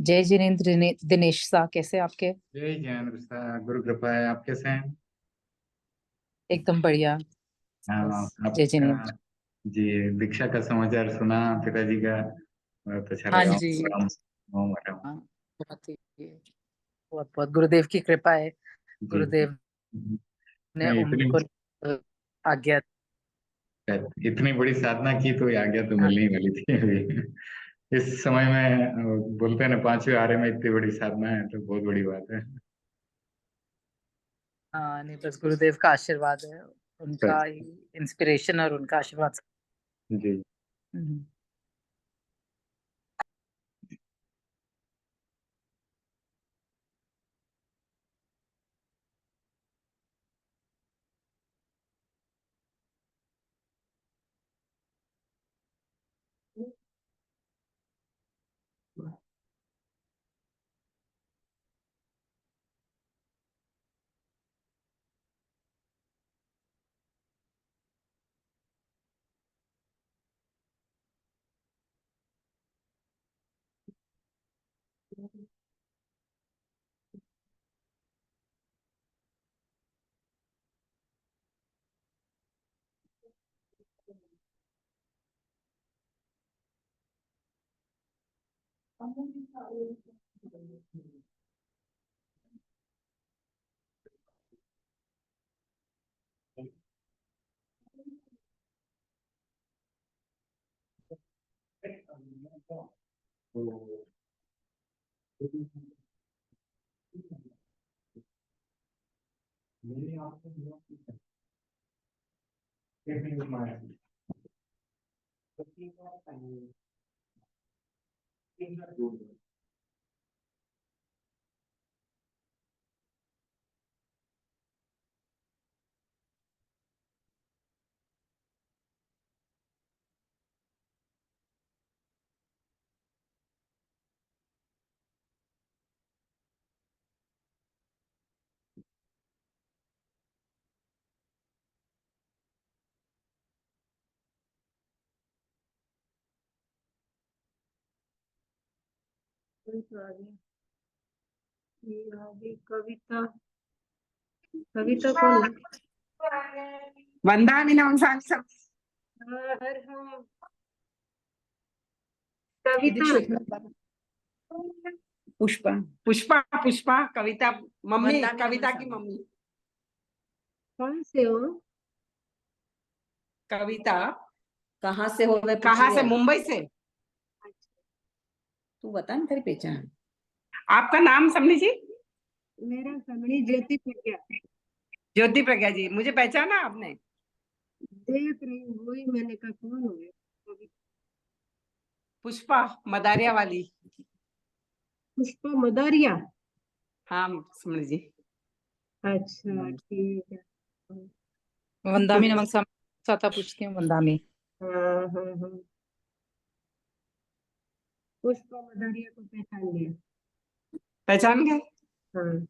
जय जिनेन्द्र दिनेश सा, कैसे आपके? जय जैन साहब, गुरु कृपा है। आप कैसे हैं? एकदम बढ़िया। हाँ, बस जय आपका। जिनेन्द्र। जी। दीक्षा का समाचार सुना पिताजी का। बहुत अच्छा हाँ लगा। जी। ओम राम। हाँ, बहुत ही, बहुत बहुत गुरुदेव की कृपा है। जी जी। गुरुदेव ने इतनी उनको आज्ञा। इतनी बड़ी साधना की तो ये आज्ञा तो हाँ मिलनी ही वाली थी अभी। इस समय में बोलते हैं ना, 5वें आरे में इतनी बड़ी साधना है तो बहुत बड़ी बात है। हाँ, नहीं बस गुरुदेव का आशीर्वाद है, उनका सच। ही इंस्पिरेशन और उनका आशीर्वाद। जी। हम्म। कविता कविता कौन है? वंदामि नमः सब। हर हाँ कविता पुष्पा पुष्पा पुष्पा कविता मम्मी, वंदामि कविता नमः की मम्मी। कौन से हो? कविता कहाँ से हो? वे कहाँ पूछ से? रहे हैं। मुंबई से। तू बता ना तेरी पहचान। आपका नाम समझी जी? मेरा समणी ज्योति प्रज्ञा। ज्योति प्रज्ञा जी, मुझे पहचाना आपने? देख रही हूँ, वही मैंने कहा कौन हो गया? पुष्पा मदारिया वाली। पुष्पा मदारिया। हाँ समझ जी। अच्छा ठीक है। वंदामी नमक सा पूछती हूँ, वंदामी। हाँ हाँ हाँ, पुष्पा मदारिया को पहचान लिया। पहचान गए? हाँ।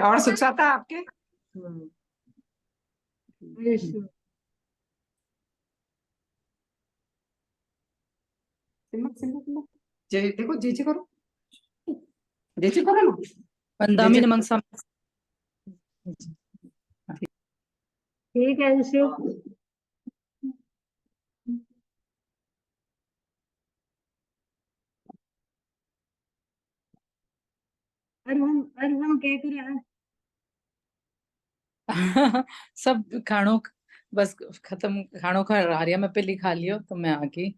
और सुखसा था आपके? हाँ। यीशु। सिमक सिमक सिमक। जय देखो, जय जय करो, जय जय करो ना। वंदामी नमक सा। ठीक है यीशु। हम क्या करें? सब खानों बस खत्म, खानों का आर्या में पे लिखा लियो तो मैं आगे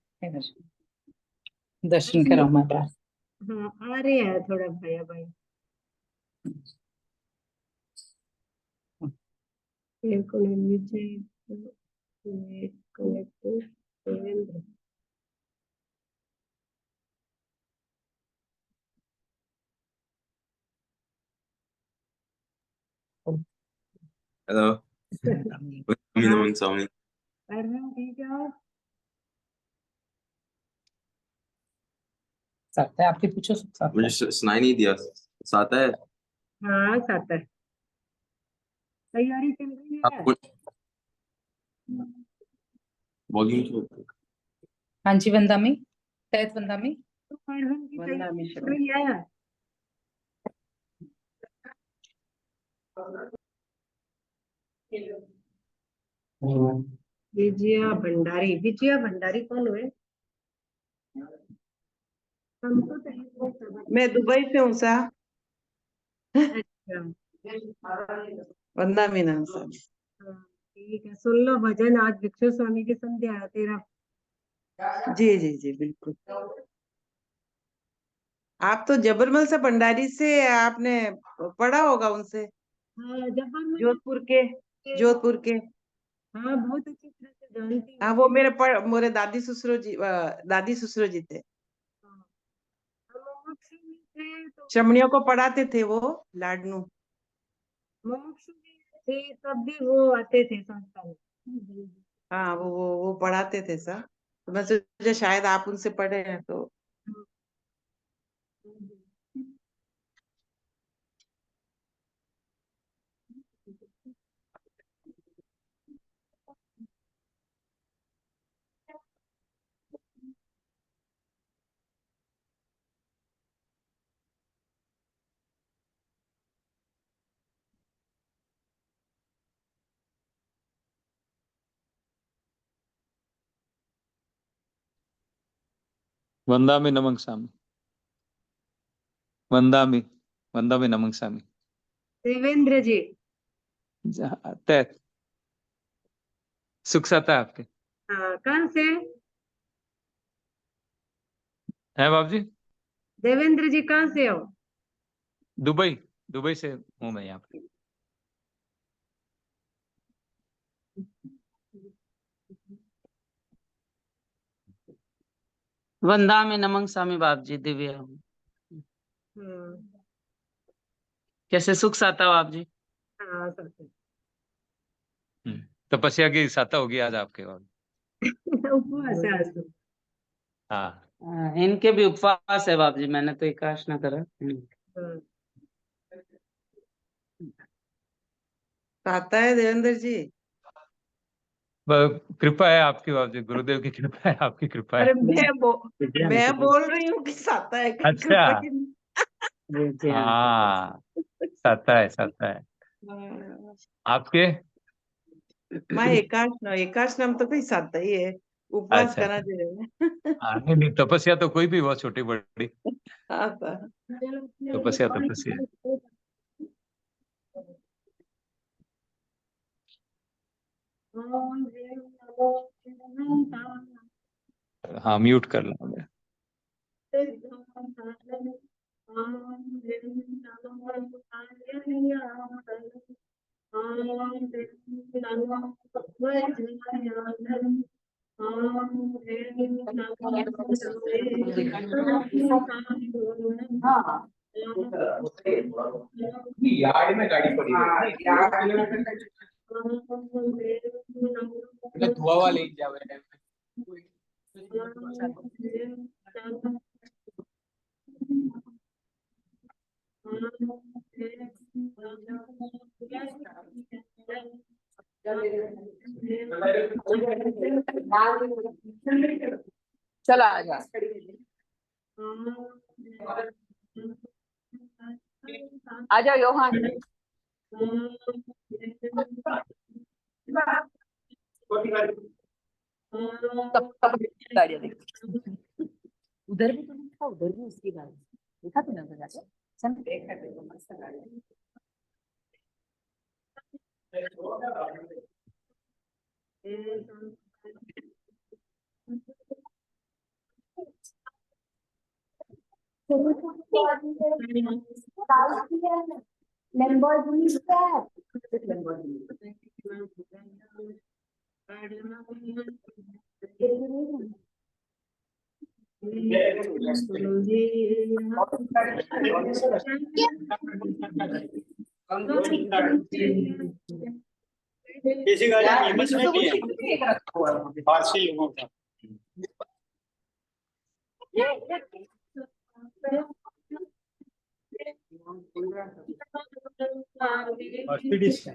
दर्शन कराऊं मैं बाहर। हाँ आ रहे हैं थोड़ा भैया भाई। Collector Hello, kami naman sa amin. Arham ठीक है। साथ है आपके, पूछो सब साथ है। मुझे सुनाई नहीं दिया। साथ है हाँ साथ है। तैयारी चल रही है। आपको। वॉल्यूम तो हाँ जी वंदामी, तहत वंदामी। तो पढ़न की वंदा तैयारी मिश्रा। कर रही है। विजया भंडारी कौन हुए? हमको तो ये कोई खबर मैं दुबई से हूँ सा। नहीं। अच्छा, वंदा मीना सा। हाँ, ठीक है, सुन लो भजन। आज भिक्षु स्वामी की संध्या है तेरा। जी जी जी बिल्कुल। आप तो जबरमल से भंडारी से आपने पढ़ा होगा उनसे, हाँ, जबरमल जोधपुर के। जोधपुर के। हाँ, बहुत अच्छी तरह से जानती हाँ हूँ। वो मेरे दादी ससुर जी थे। हाँ, हम मुमुक्षु में थे तो श्रमणियों को पढ़ाते थे वो, लाडनू। मुमुक्षु में थे तब भी वो आते थे संस्था में। हाँ वो पढ़ाते थे सर। तो मैं सोचा शायद आप उनसे पढ़े हैं तो। वंदामी नमक स्वामी। वंदामी वंदामी नमक स्वामी। देवेंद्र जी। तहत सुख साता है आपके। हाँ, कहाँ से? है बाबू जी। देवेंद्र जी कहाँ से हो? दुबई दुबई से हूँ मैं यहाँ पे। वंदा में नमक स्वामी बाप जी दिव्य हूँ। हाँ, कैसे सुख साता बाप जी। हाँ, सब ठीक। तपस्या की साता होगी आज आपके बाद। उपवास है आज तो। हाँ इनके भी उपवास है बाप जी, मैंने तो एकादश न करा। हाँ, आता है देवेंद्र जी। कृपा है आपकी बाबू जी, गुरुदेव की कृपा है, आपकी कृपा अरे है। मैं बोल रही हूँ कि साता है अच्छा। जी हाँ। हाँ साता है साता है आपके। मैं एकाश नाम तो कोई साता ही है। उपवास अच्छा करना अच्छा। चाहिए। हाँ नहीं नहीं, तपस्या तो कोई भी बहुत छोटी बड़ी। हाँ सर। तपस्या तपस्या। हाँ म्यूट कर लो मैं। यार्ड में गाड़ी पड़ी है। धुआ हुआ ले जावे। चला आ जा। आ जाओ योहान। गाड़ियाँ देख। उधर भी तो देखा, उधर भी उसकी गाड़ी देखा तूने उधर जाके? चल देखा देखो मस्त गाड़ी। किसी गाड़ी कीमत में भी है फारसी लोगों का। मर्सिडीज है।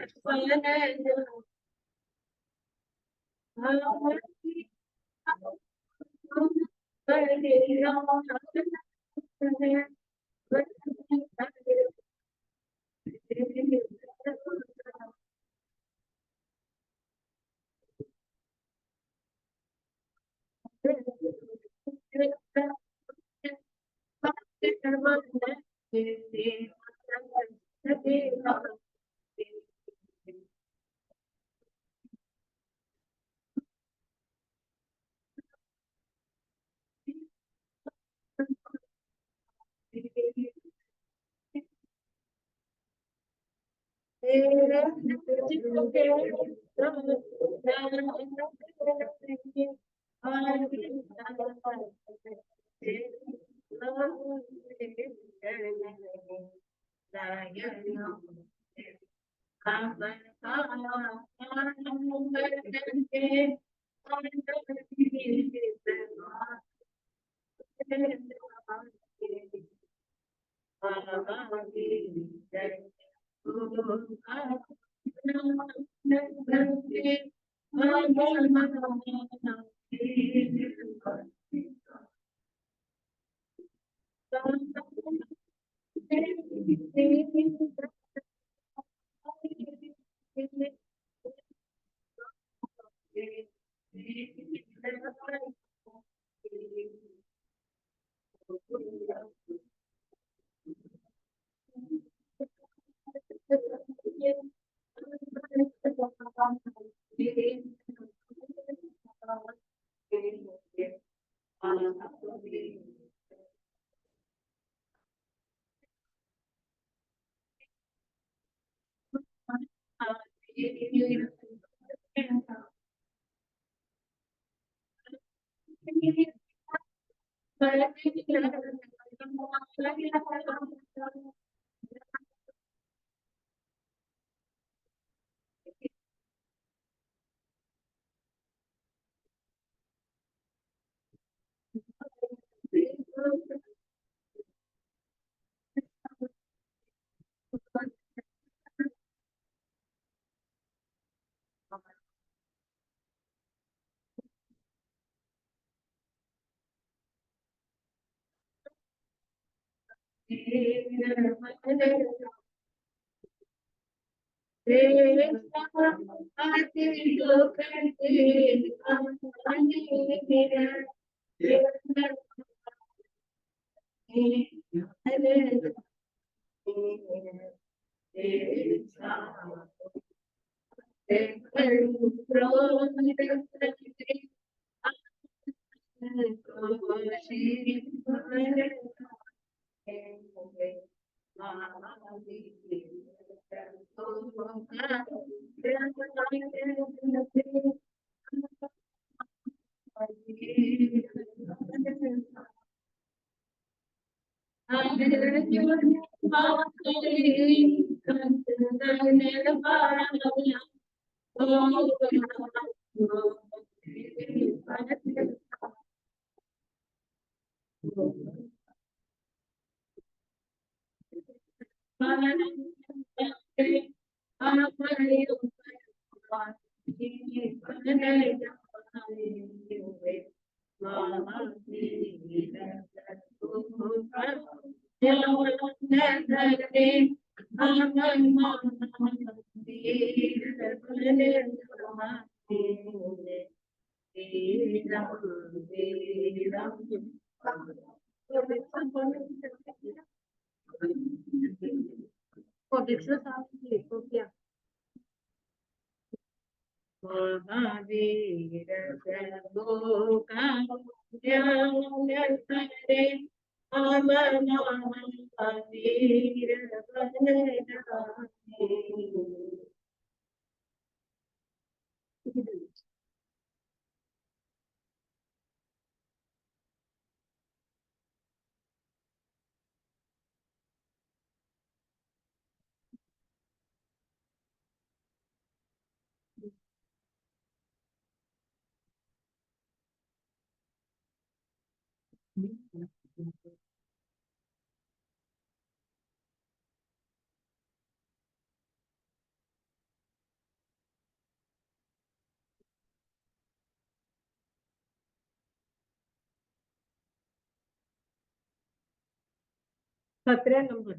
17 नंबर।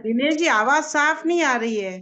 दिनेश जी आवाज साफ नहीं आ रही है।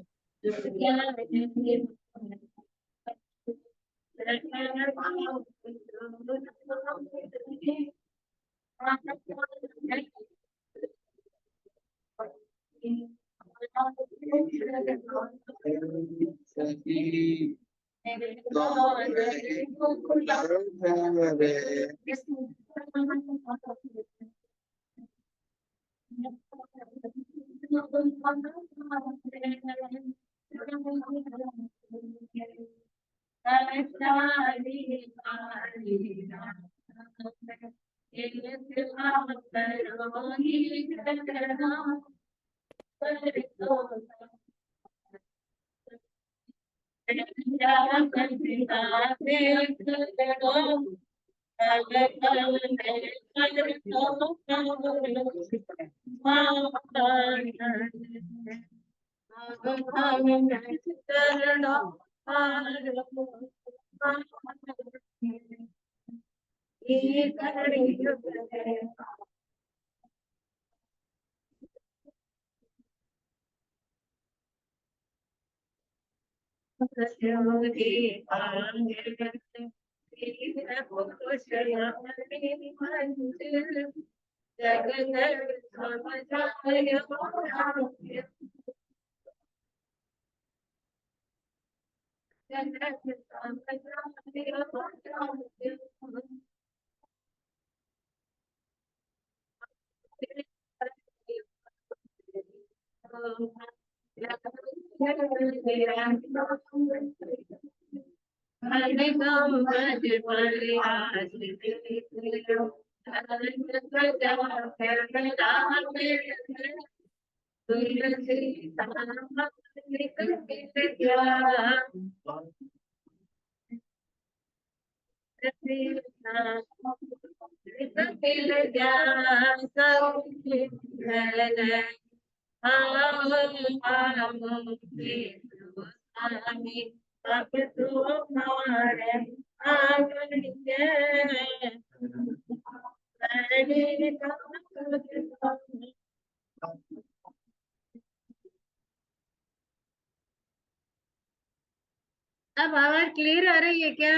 अब आवाज क्लियर आ रही है क्या?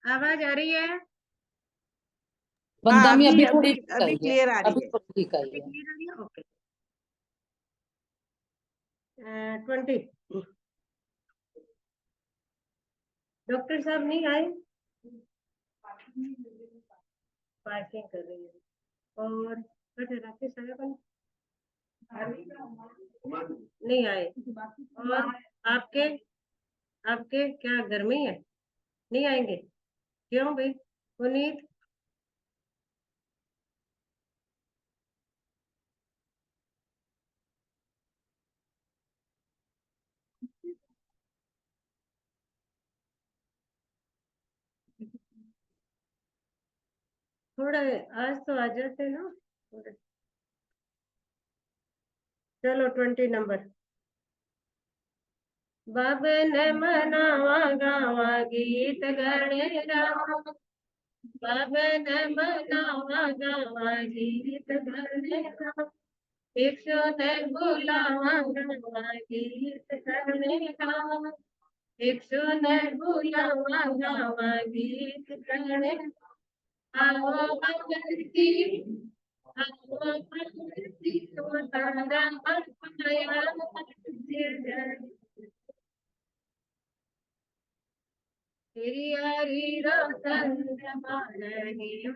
आवाज आ रही है? वंदना में अभी थोड़ी अभी क्लियर आ रही अभी है। थोड़ी ठीक आई है। क्लियर आ रही है? ओके। 20 डॉक्टर साहब नहीं आए, पार्किंग कर रही है। और राकेश साहब नहीं आए। और आपके आपके क्या घर में ही है? नहीं आएंगे क्यों भाई? पुनीत थोड़ा आज तो आ जाते ना थोड़े। चलो 20 नंबर। बबन मनावा गावा गीत गणे राम, बबन मनावा गावा गीत गणे राम, भिक्षु ने बुलावा गावा गीत गणे राम, एक सुने बुलावा गावा गीत गाने आओ भगवती आओ भगवती तारा अपनाया तेरी यारी रोशन जमाने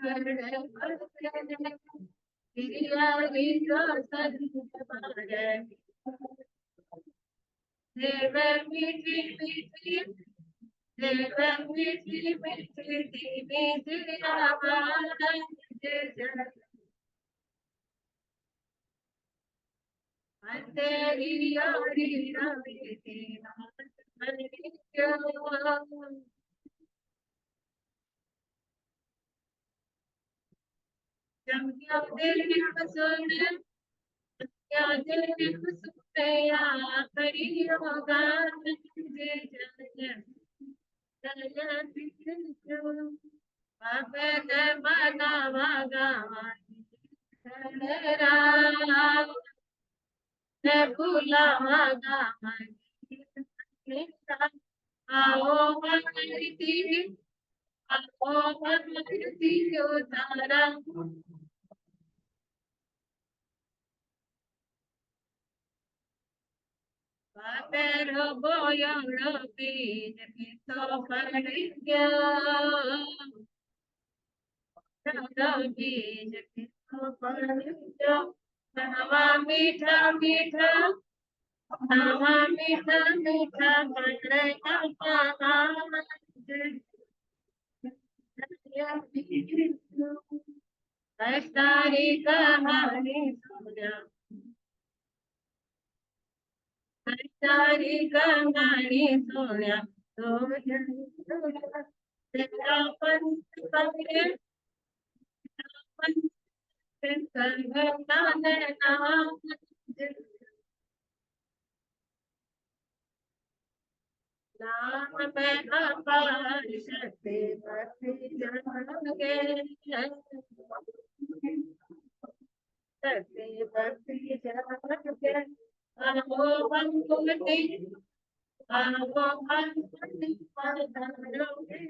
वर्ण पसंद तेरी यारी रोशन जमाने देव मीठी मीठी देव मीठी मीठी मीठी आवाज़ तेरी यारी रवि तेरा क्या दिल सुने क्या दिल सुने या करी होगा आओ भगवती आओ भगवती तारा pero voy a repetir esto para yo हवा मीठा मीठा हवा मीठा मीठा पकड़े सारी कहानी सुना सारी कहानी सुना तो तेरा पंच पकड़े नाम में अपार शक्ति भक्ति जागे शक्ति भक्ति जागे आओ भगवती आओ भगवती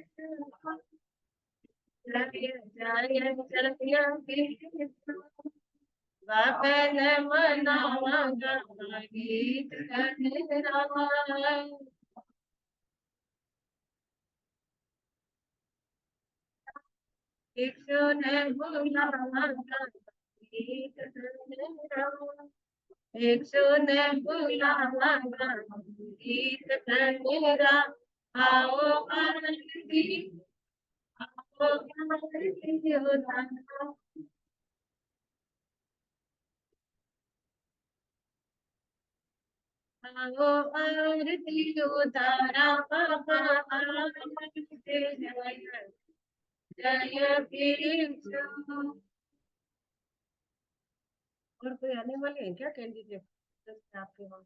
बापन मनावा गावा गीत गाने रावा एक सुने बुलावा गावा गीत गाने रावा एक सुने बुलावा गावा गीत गाने रावा आओ भगवती आओ भगवती तारा आओ आरती उतारा पापा आरती जय जय कृष्ण। और कोई आने वाले हैं क्या कैंडिडेट आपके वहाँ?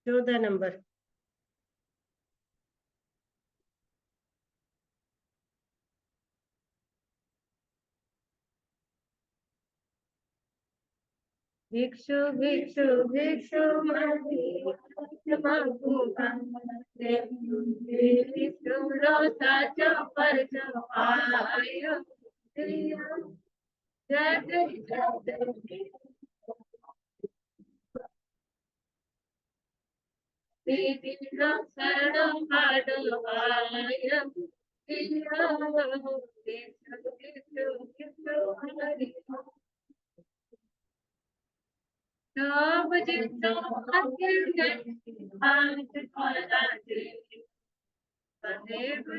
चौदह नंबर भिक्षु भिक्षु भिक्षु भिक्षु रोता चौपर चौपायो दीदी शरण पाडो आय सब जितो हाथ पराजे सदैव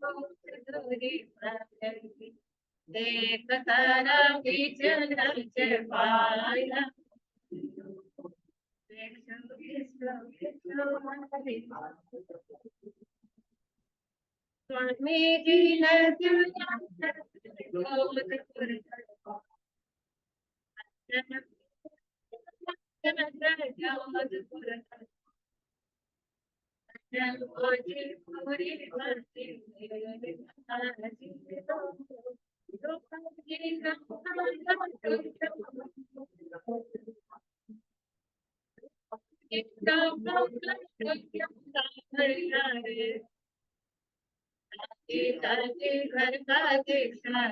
दूरी पड़ती, देख तारा बीच रच पाया, स्वामी जी ने घर का देखा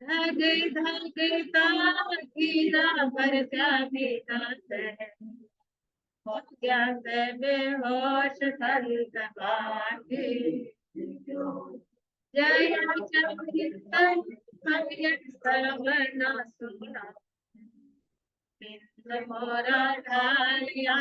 धागे धागे ताकीना पर जागीता है, हो गया से बेहोश थल दबाके, जय चंद्र सर्वना सुना, मोरा ढालिया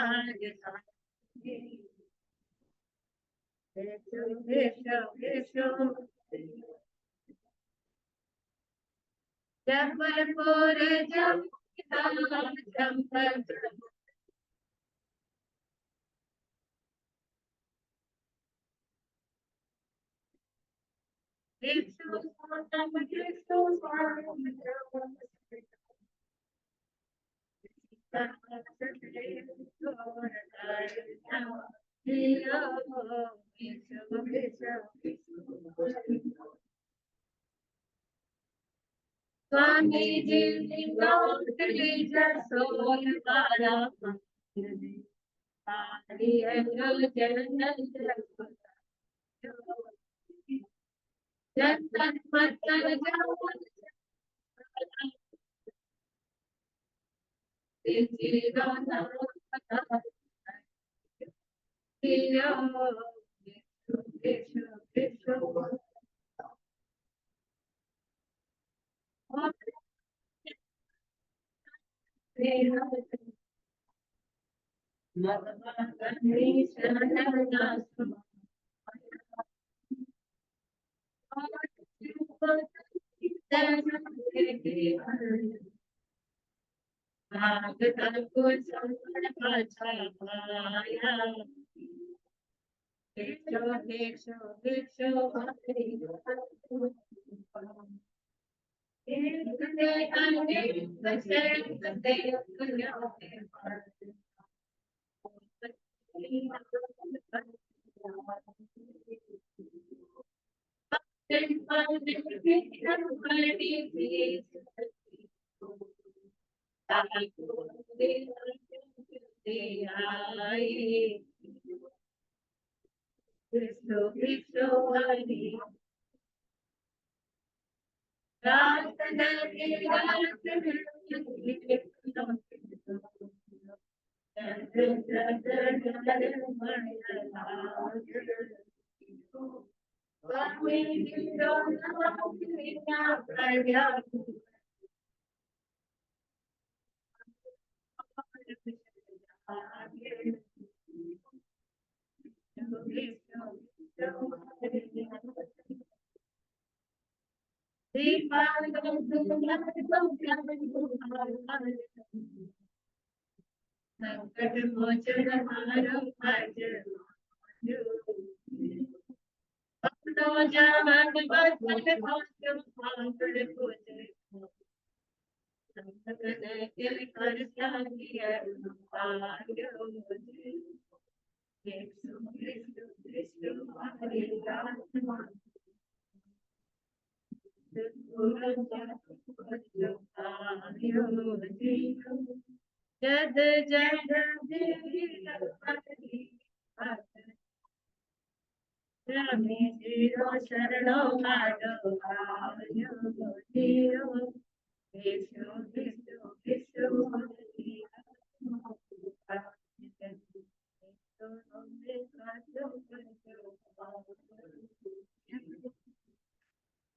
जबलपुर जबलपुर स्वामी जी लौट लीजा सोल वाला पानी है जो जन्नत जन्नत पत्थर संकट मोचन हारो भज अपनो जान बचन भाग्य भांगड़ पूजे संकट ने दिल कर त्यागिया आयो मुझे यीशु यीशु यीशु हरि राम जद जद जीरो शरणो माधो जीरो विष्णु विष्णु विष्णु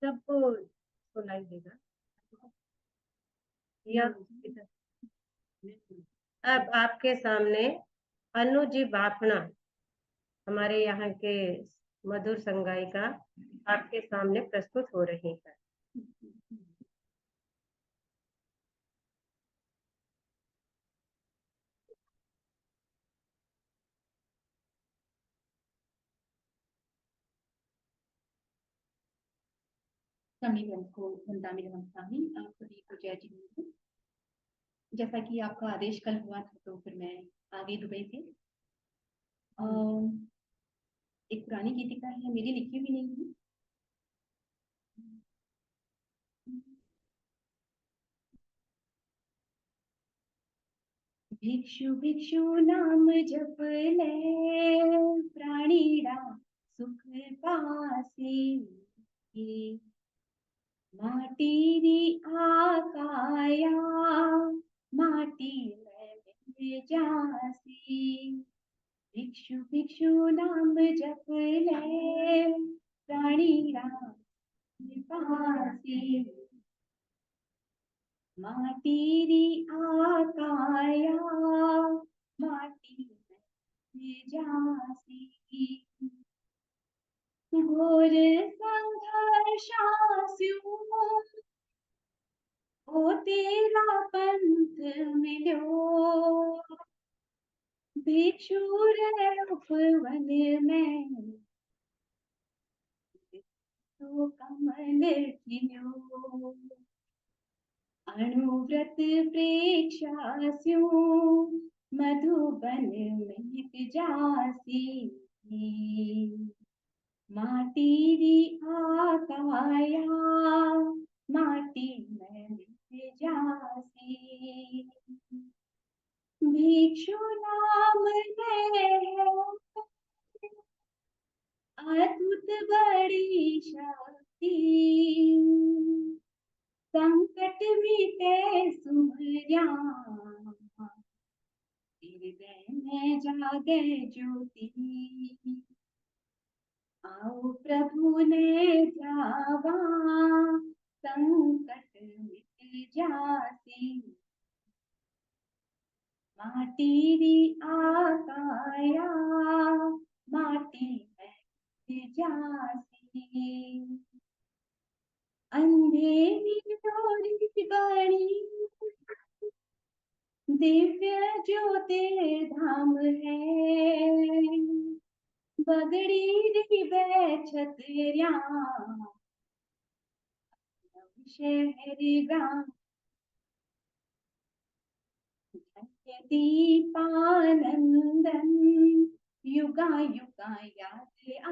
सबको सुनाई देगा या अब आपके सामने अनु जी बाफना, हमारे यहाँ के मधुर संगायिका, आपके सामने प्रस्तुत हो रही है। सभी को वंदना नमस्कार। आप सभी को जय जिनेंद्र। जैसा कि आपका आदेश कल हुआ था तो फिर मैं आ गई दुबई से। एक पुरानी गीतिका है, मेरी लिखी भी नहीं है। भिक्षु भिक्षु नाम जप ले, प्राणीड़ा सुख पासी। माटी आकाया माटी में मिल जासी। भिक्षु भिक्षु नाम जप ले, प्राणीड़ा पासी। माटी आकाया माटी में जासी। घोर संघर्षास्यु ओ तेरा पंथ मिलो। भिक्षु रे उपवन में तो कमल खिलो। अणुव्रत प्रेक्षास्यु मधुबन में जासी। माटी आकाया माटी में मिल जासी। भिक्षु नाम है अद्भुत बड़ी शक्ति। संकट मिटे सुमर्या हृदय में जागे ज्योति। आओ प्रभु ने जावा संकट मिट जासी। माटी आकाया माटी में मिट जासी। अंधेरी डोरी बड़ी दिव्य ज्योति धाम है। बगड़ी छतरिया शहर गाँव। दीपानंदन युगा युगा याद आ।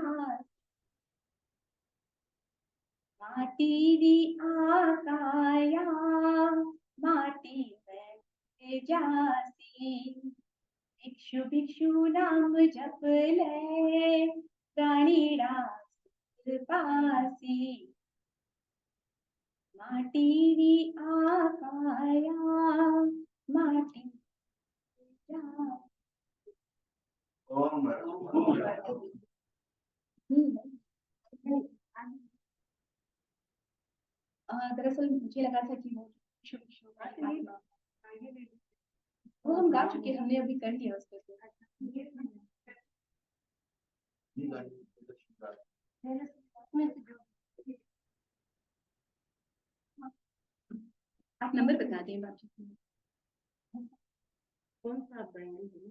माटी आकाया माटी में जासी। भिक्षु भिक्षु नाम जप ले, प्राणीड़ा पासी। माटी आकाया माटी दरअसल मुझे लगा था कि वो हम गा चुके, हमने अभी कर लिया उसको। आप नंबर बता दें बात। कौन सा आप गाएंगे?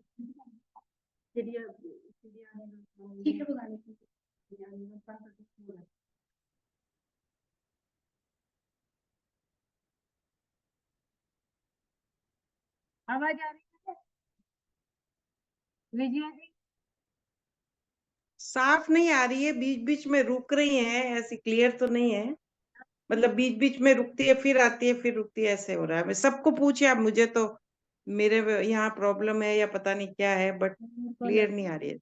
ठीक है वो गाने की। आवाज आ रही है विजया जी? साफ नहीं आ रही है, बीच बीच में रुक रही है, ऐसी क्लियर तो नहीं है। मतलब बीच बीच में रुकती है फिर आती है फिर रुकती है, ऐसे हो रहा है। मैं सबको पूछे, आप मुझे तो मेरे यहाँ प्रॉब्लम है या पता नहीं क्या है, बट क्लियर नहीं आ रही है।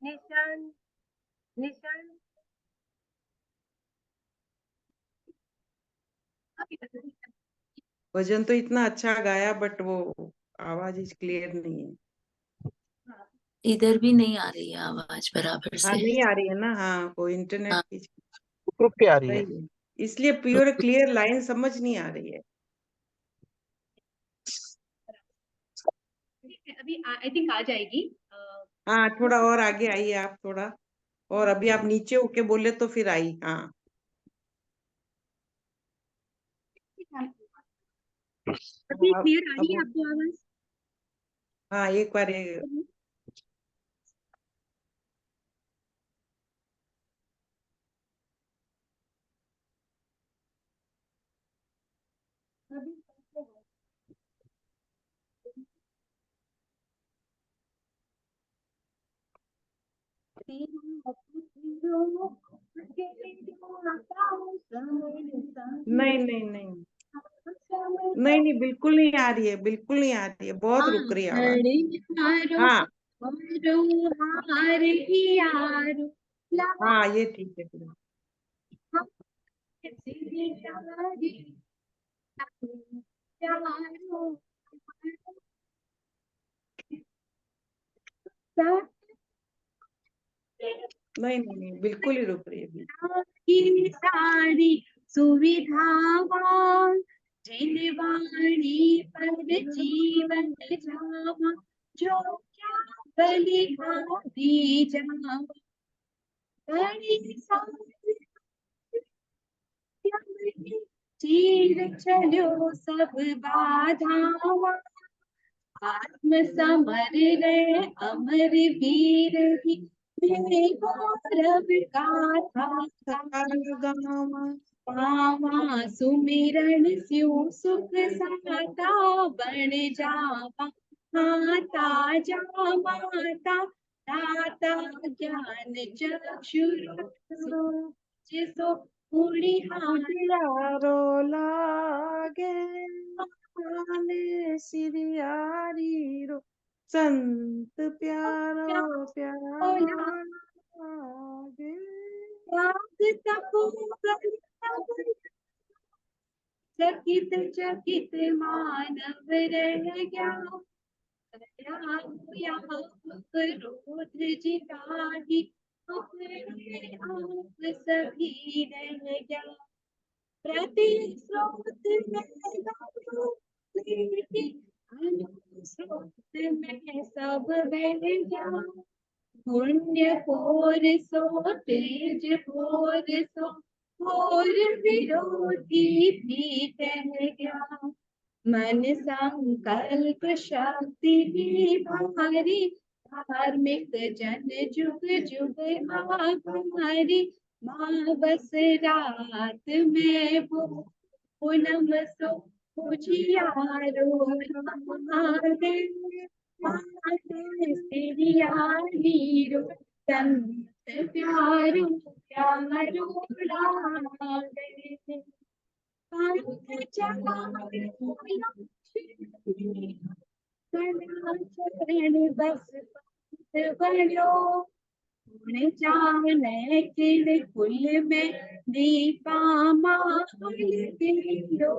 निशान निशान भजन तो इतना अच्छा गाया बट वो आवाज क्लियर नहीं है। इधर भी नहीं आ रही है आवाज बराबर हाँ से। नहीं आ रही है ना। हाँ वो इंटरनेट हाँ। की रुक के आ रही है। सही है। इसलिए प्योर क्लियर लाइन समझ नहीं आ रही है। ठीक है, अभी आई थिंक आ जाएगी। हाँ, थोड़ा और आगे आइए आप थोड़ा, और अभी आप नीचे होके बोले तो फिर आई। हाँ, अभी क्लियर आ रही है अब आपको आवाज? हाँ, एक बार ये नहीं नहीं नहीं नहीं नहीं, बिल्कुल नहीं आ रही है, बिल्कुल नहीं आ रही है, बहुत रुक रही है आवाज। हाँ हाँ, ये ठीक है फिर। नहीं नहीं नहीं, बिल्कुल ही रुक रही है अभी। की सारी सुविधावां जिनवाणी पर जीवन जावा, जो क्या बलिहारी जावा, बड़ी सारी चीर चलो सब बाधावां, आत्म समर रे अमर वीर ही, मेरे गौरव गाथा गावा पावा, सुमिरन स्यु सुख साता, बन जावा माता जा माता, दाता ज्ञान चक्षु जिसो पूरी प्यारो लागे आने सिरियारी रो, संत प्यारो प्यारो लागे। चकित चकित मानव रह गया, क्रोध जिताही, अपने आप सभी रह गया, प्रति स्रोत में स्रोत में सब बह गया, पुण्य फोर सो तेज फोर सो, और विरोधी भी कह गया, मन संकल्प शक्ति भी भारी, धार्मिक जन जुग जुग आभारी, माँ बस रात में वो पूनम सो उजियारो हमारे, रो संत प्यारो प्यारो लागे, चरण बस बनो, जाने के कुल में दीपा माल दिलो,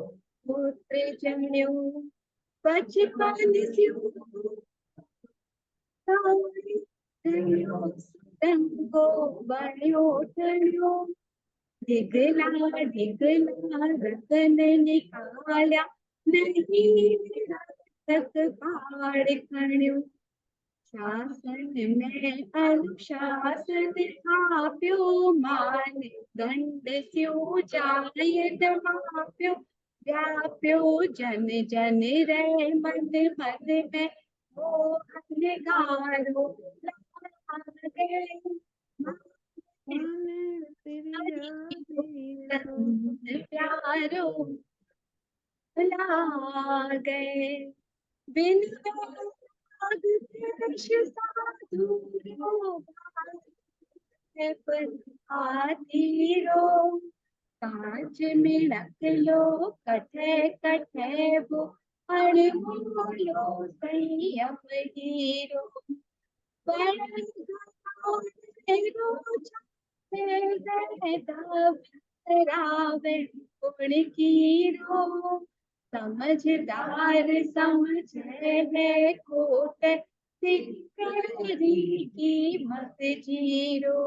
पुत्र जन्यो बचपन स्यु को बड़ो टण्यो, ढिगला ढिगला रतन निकाल्या, नहीं तक पाड़ खण्यो, शासन में अनुशासन थाप्यो, मान दंड स्यो जायत माप्यो, व्याप्यो जन जन रे मन मन में, मोहन गारो लागे, प्यारो लागे, बिन देश साधु आतीरो, कांच में रख लो कठे कठे वो, अड़मोलो संयम हीरो, रावे गुण कीरो, समझदार समझे है कोट, सिकरी की मत जीरो,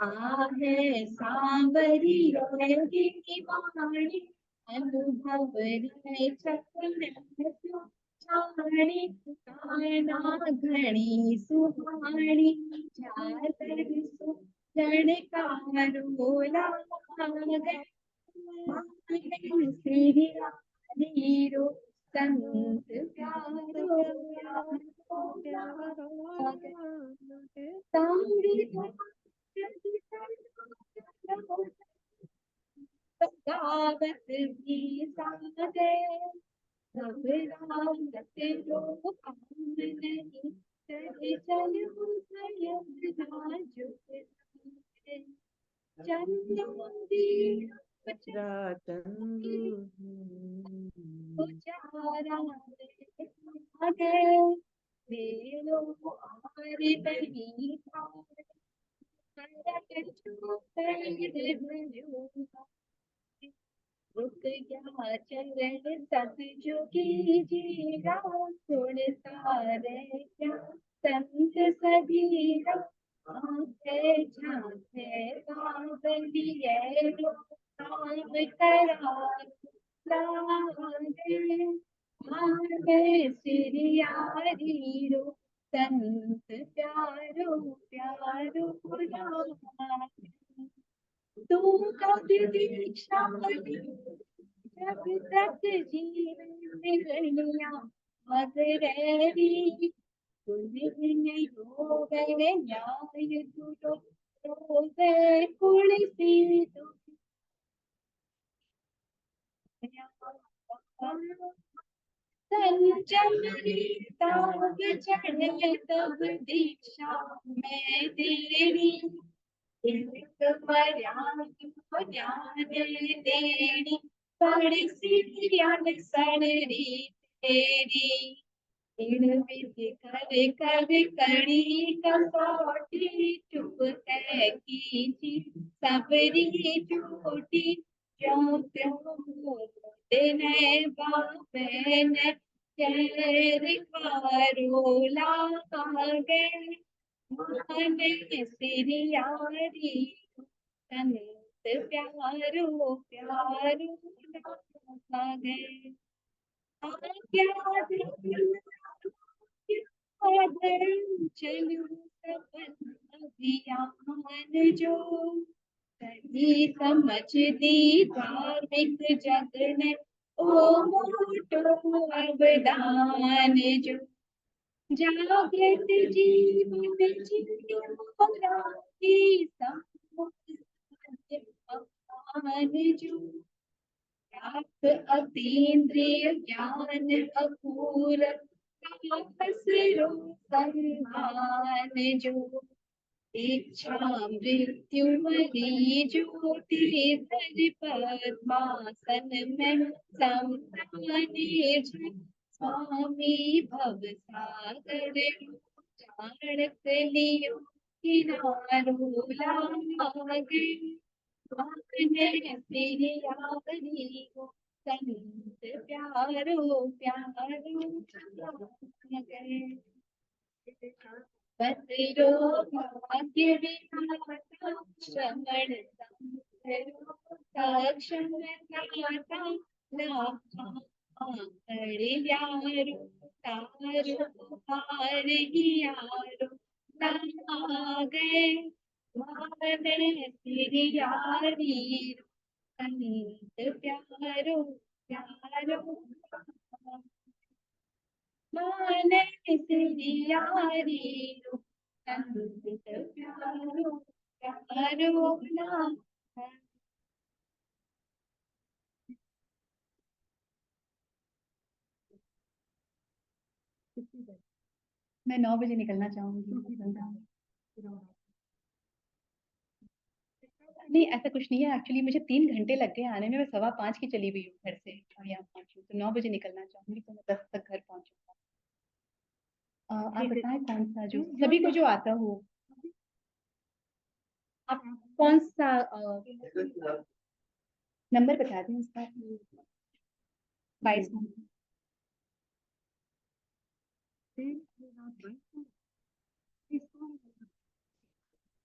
आहे सांवरी की वाणी अनुभव रे छाणी काना घणी सुहाणी चादर सुजन कारोला श्री नीरो संत प्यारो गावत भी सादे घबराहट लोग काम नहीं चले चल चंदी चंदू रुक गया चरण सब जो कीजिएगा सुनता रहे क्या संत सदीरा आंखें झांके कांवलिए नाम करा लागे मांगे सिरियारी रो संत प्यारो प्यारो लागे तू कब दीक्षा जब तक जीवन गलियां मगरेरी तुझने हो गए न्याय तुझो हो गए कुलसी तू संचमनी ताब चढ़े तब दीक्षा मैं तेरी एक मर्याद को ध्यान देनी पड़ी सी सड़री तेरी विधि कर कर कड़ी कसौटी चुप है कीजी सबरी झूठी क्यों क्यों दिन बाबन चेर कारो लागे माने सिरियारी संत प्यारो प्यारो लागे चलू सपन अभियान जो सही समझ दी धार्मिक जग ने ओ मोटो अवदान जो जागृत जीवन की जो प्राप्त अतीन्द्रिय ज्ञान अपूर सम्मान जो इच्छा मृत्यु मरी ज्योति धर पद्मासन में समताने स्वामी भव सागर चाणक लियो किनारो लागे माने सिरियारी संत प्यारो प्यारो लागे पतिरो भाग्य विधाता श्रवण सक्षम दाता लाखा यारो तारो हार यारो लागे माने सिरियारी संत प्यारो प्यारो माने सिरियारी संत प्यारो प्यारो लागे मैं 9 बजे निकलना चाहूंगी। नहीं ऐसा कुछ नहीं है एक्चुअली मुझे 3 घंटे लग गए आने में। मैं 5:15 की चली हुई हूँ घर से और यहाँ पहुंची तो 9 बजे निकलना चाहूंगी तो मैं 10 तक घर पहुंचूंगा। आप बताएं कौन सा जो सभी को जो आता हो आप कौन सा नंबर बता दें उसका 22 नंबर।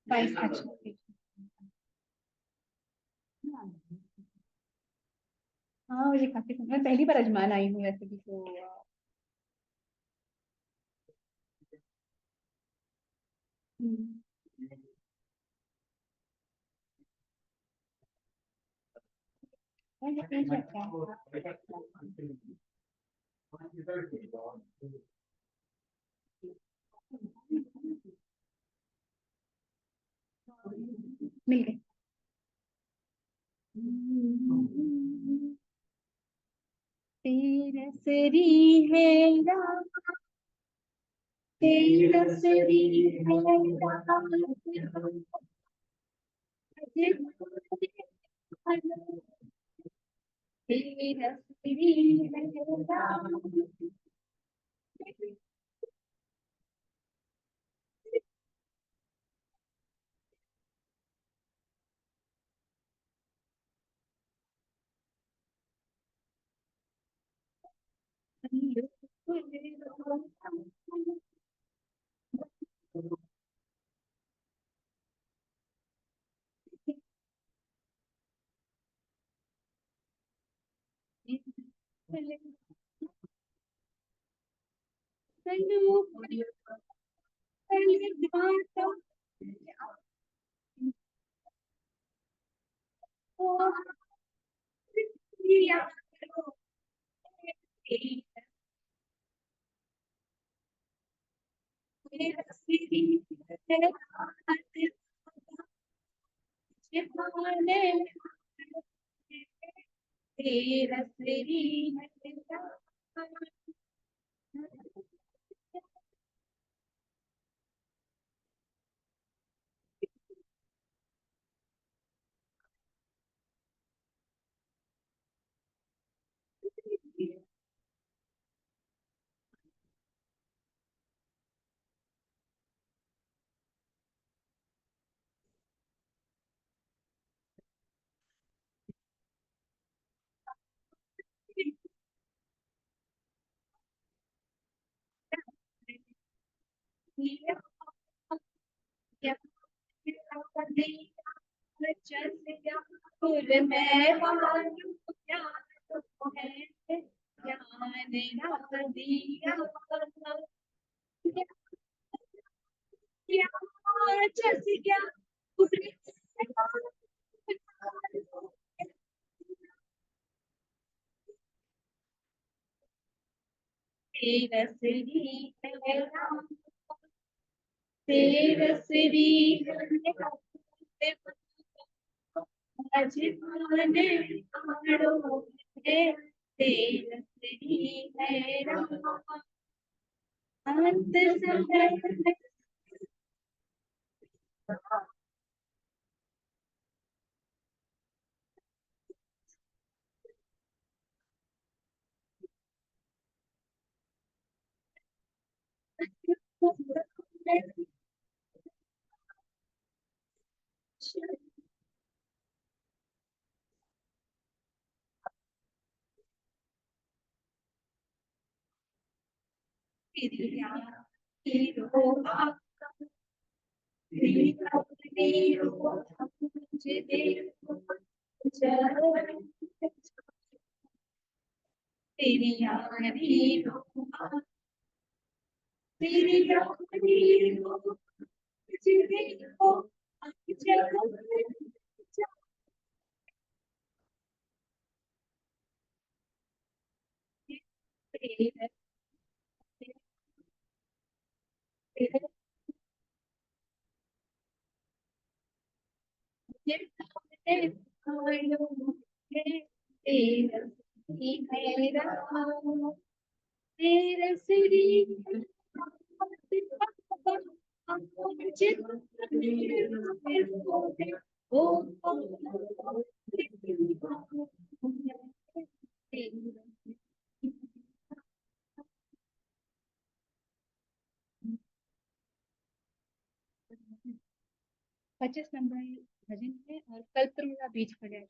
22 अच्छा हाँ मुझे काफी मैं पहली बार अजमान आई हूँ वैसे भी तो हम्म, ये अच्छा मिल गए तेरा सरी है राम तेरा सरी है राम तेरा सरी है राम तेरा सरी है राम तेरा सरी है राम तेरा सरी है अजमाने आड़ो है तेरा सरी है राम अंत समय तेरी यारी तेरी यारी तेरा सरी पच्चीस नंबर भजन है और कल्पतरुणा बीच पड़े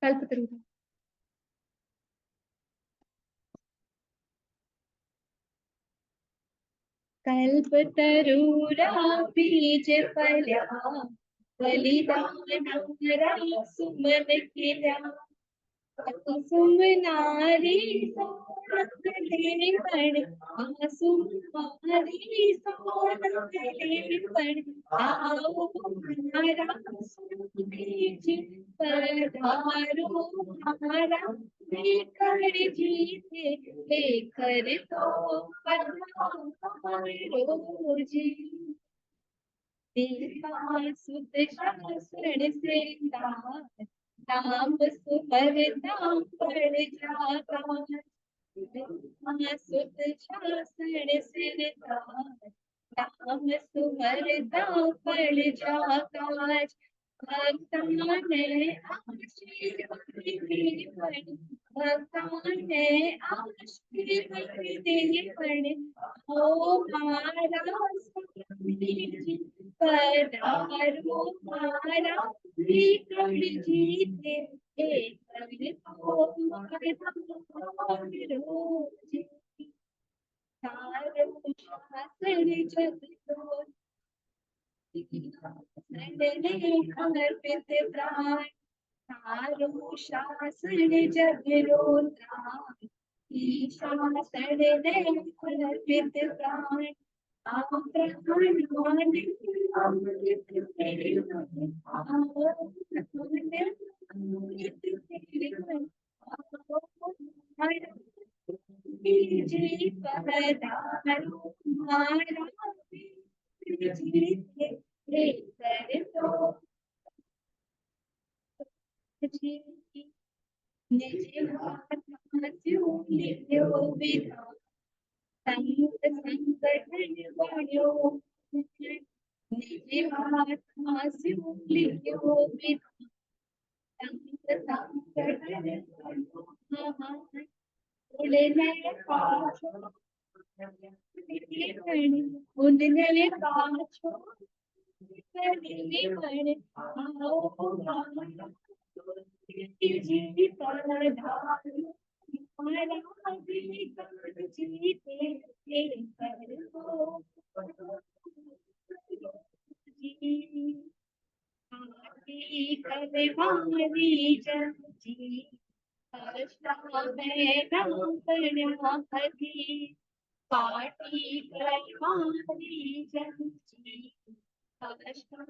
कल्पतरुणा कल्पतरुरा बीज फल्या बलिदान सुमन किया आसुम नारी सोनत ले पण, आसुम नारी सोनत ले पण, आओ हमारा बीच पधारो हमारा लेकर जीते, लेकर तो पधारो जी। देखा सुत शासन से नाम सुपर नाम पड़ जाता, देखा सुत शासन से नाम सुपर नाम पड़ जाता। भक्तों ने आशीर्वाद दी पर, भक्तों ने आशीर्वाद दी पर, ओ हमारा स्वामी पधारो हमारा लेकर जीते, लेकर तो पधारो जी। सारे शासन जगतो समर्पित प्राण, सारो शासन जगरोता, शासन ने समर्पित प्राण, आप प्राण मान अमृत तेरे मन, आओ अमृत तेरे मन, आओ हमारा जी पधारो हमारा जीते, लेकर तो जी। निज हाथ हाथों लियो विधान, संत संकटन बड़ो, निज हाथ हाथों लियो विधान, संत संकटन बड़ो, उड़ने पाछो उड़ने पाछो पर, आओ हमारा जी पधारो हमारा लेकर जीते, लेकर तो जी। आरती करवारी जन जी, नाम पढ़ी, पार्टी करवारी जन जी, नाम पढ़ी,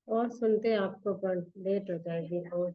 और सुनते हैं आपको, पर लेट हो जाएगी और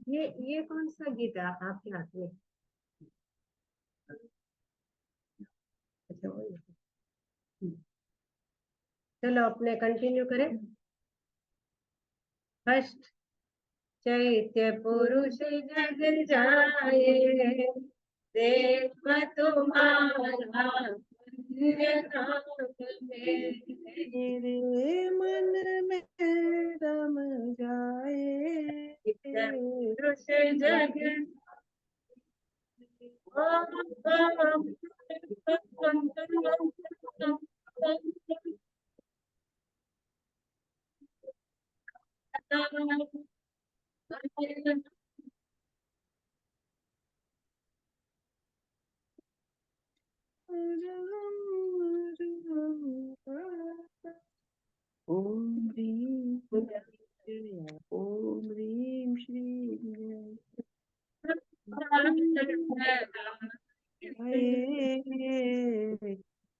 ये कौन सा गीत है आपके हाथ में? अच्छा, चलो अपने कंटिन्यू करें। फर्स्ट, चैत्य पुरुष जग जाए, देख तुम्हारा मेरे मन में रम जाए, पुरुष जग ओम ह्रीं जय, ओम ह्रीं श्रीं जय,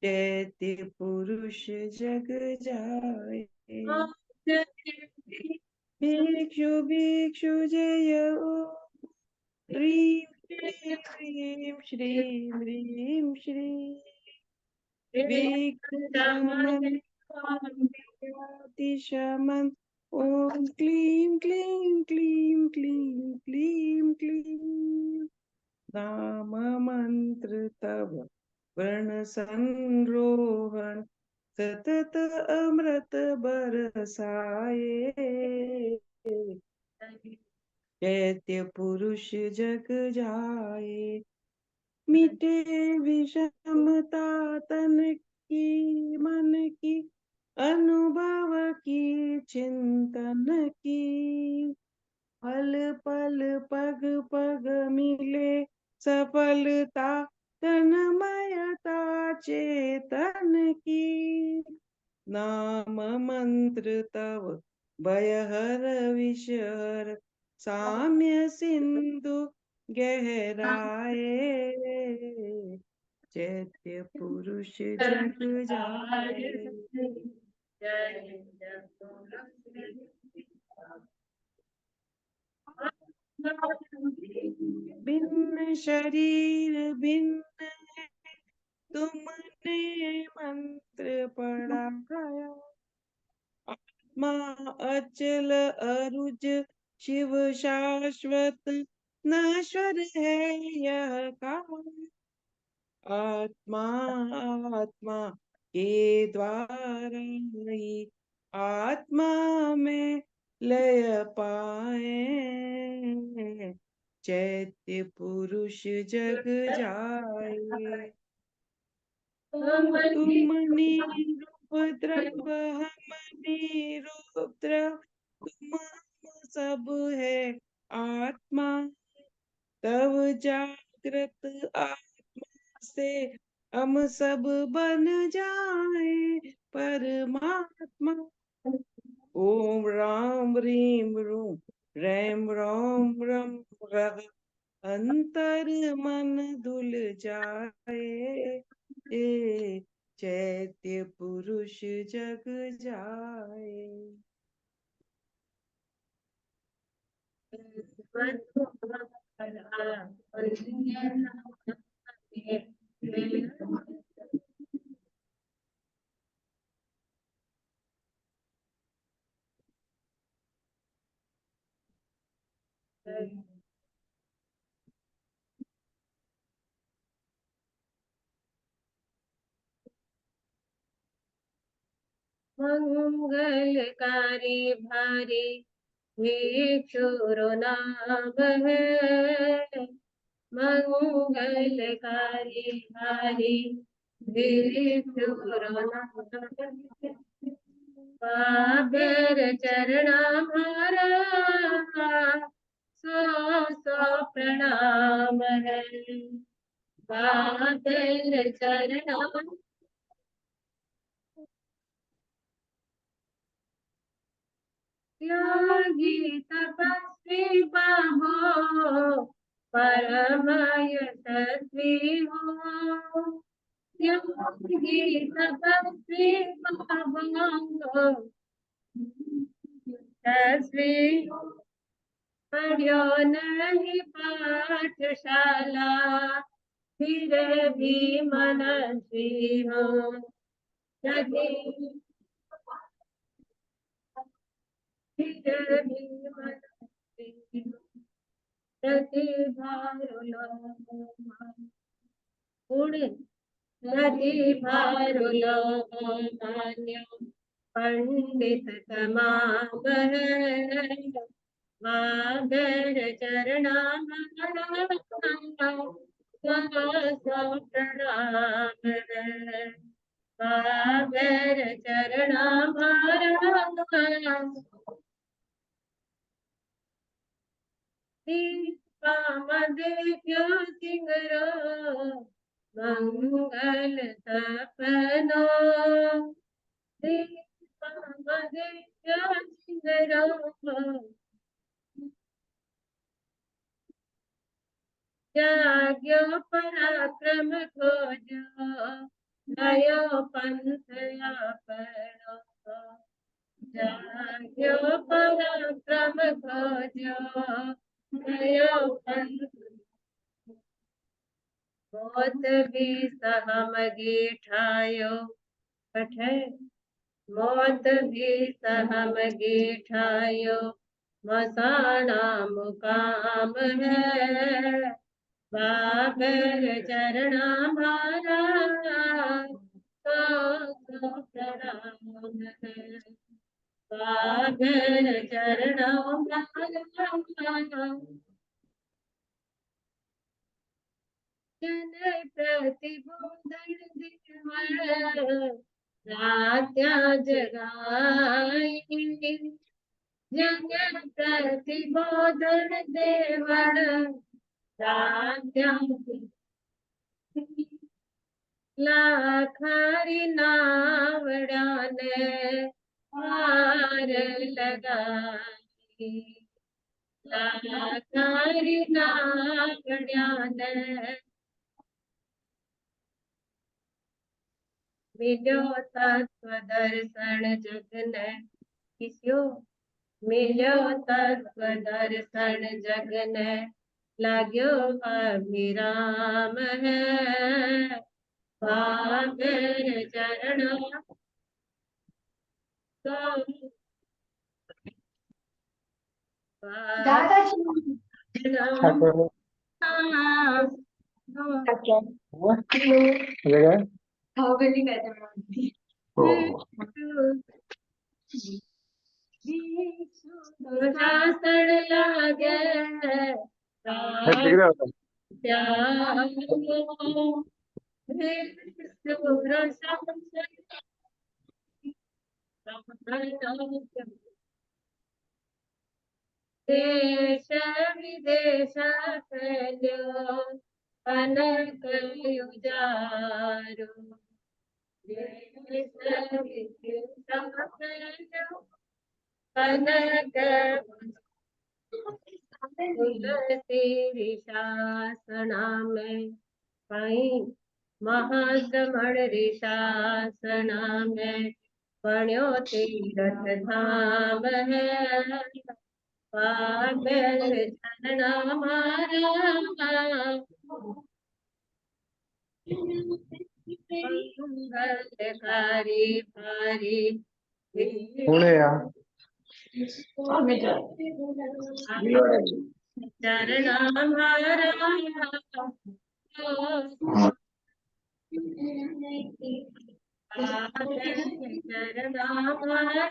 चैत्य पुरुष जग जाए, भिक्षु भिक्षु जय ओम ह्रीं श्रीं श्रीं ह्रीं श्रीं, भिक्षु शमन शमन, ओम क्लीं क्लीं क्लीं क्लीं क्लीं क्लीं, नाम मंत्र तब वर्ण संरोहण, सतत अमृत बरसाए, चैत्य पुरुष जग जाए, मिटे विषमता तन की मन की, अनुभव की चिंतन की, पल पल पग पग मिले सफलता, तन्मयता चेतन की, नाम मंत्र तव भयहर विषहर, साम्य सिंधु गहराए, चैत्य पुरुष जग जाए। भिन्न शरीर भिन्न है, तुमने मंत्र पढ़ाया, आत्मा अचल अरुज शिव शाश्वत, नश्वर है यह काल, आत्मा आत्मा के द्वारा ही आत्मा में लय पाए, चैत्य पुरुष जग जाए, तुमने उपद्रव हम निरुपद्रव तुम हम सब है आत्मा, तब जागृत आत्मा से हम सब बन जाए परमात्मा। ओम राम रीम रूम रैम राम रम रह, अंतर मन धुल जाए, चैत्य पुरुष जग जाए। मंगलकारी भारी भिक्षुर नाम है, मंगलकारी भारी भिक्षुर नाम है। बाबर चरणा हमारा सौ सौ प्रणाम है, बाबर चरणा त्यागी तपस्वी बाबो परम यशस्वी हो, त्यागी तपस्वी बाबो यशस्वी हो। पढ़ो नहीं पाठशाला फिर भी मनस्वी हो, यदि फिर भी मनस्वी हो। प्रतिभारुलो पुणे प्रतिभारुलो मान्यो पंडित तमाम है, बाबर चरणा सौ प्रणाम है, बाबर चरणा क्यों सिंगरो मंगल सपनो, क्यों सिंगरो जाग्यो पराक्रम खोजो नयो पंथ अपनो, जाग्यो पराक्रम खोजो नयो पंथ। मौत भी सहमगी ठायो, कठे मौत भी सहमगी ठायो, मसाना मुकाम है, बाबर चरणा मारा सौ प्रणाम है, बाबर चरणा मारा जन प्रतिबोधन दिवण रात्या जगाई, जन प्रतिबोधन देवण रात्या लाखारी नावड़ाने पार लगाई, लाखारी नावड़ाने मिलो तत्व दर्शन जग ने किस्यो, मिलो तत्व दर्शन जग ने लाग्यो अभिराम है, बाबर चरणों शासन लागे देश विदेश फैल्यो अनक युजारो देश विदेश फैल्यो अनक तुलसी शासना में पाई महाश्रमण ऋषासना में पण्यो तीरथ धाम है पागल चरणा मारा मंगलकारी भारी चरणा मारा चरणा मारा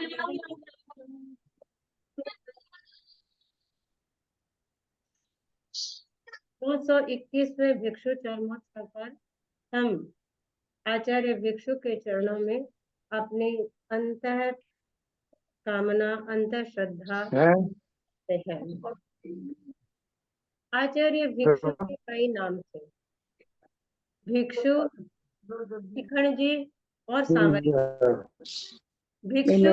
221वें भिक्षु चरमोत्सव पर हम आचार्य भिक्षु के चरणों में अपनी अंतः कामना अंतः श्रद्धा करते हैं। आचार्य भिक्षु के कई नाम थे, भिक्षु, शिखंड जी और सांवरिया। भिक्षु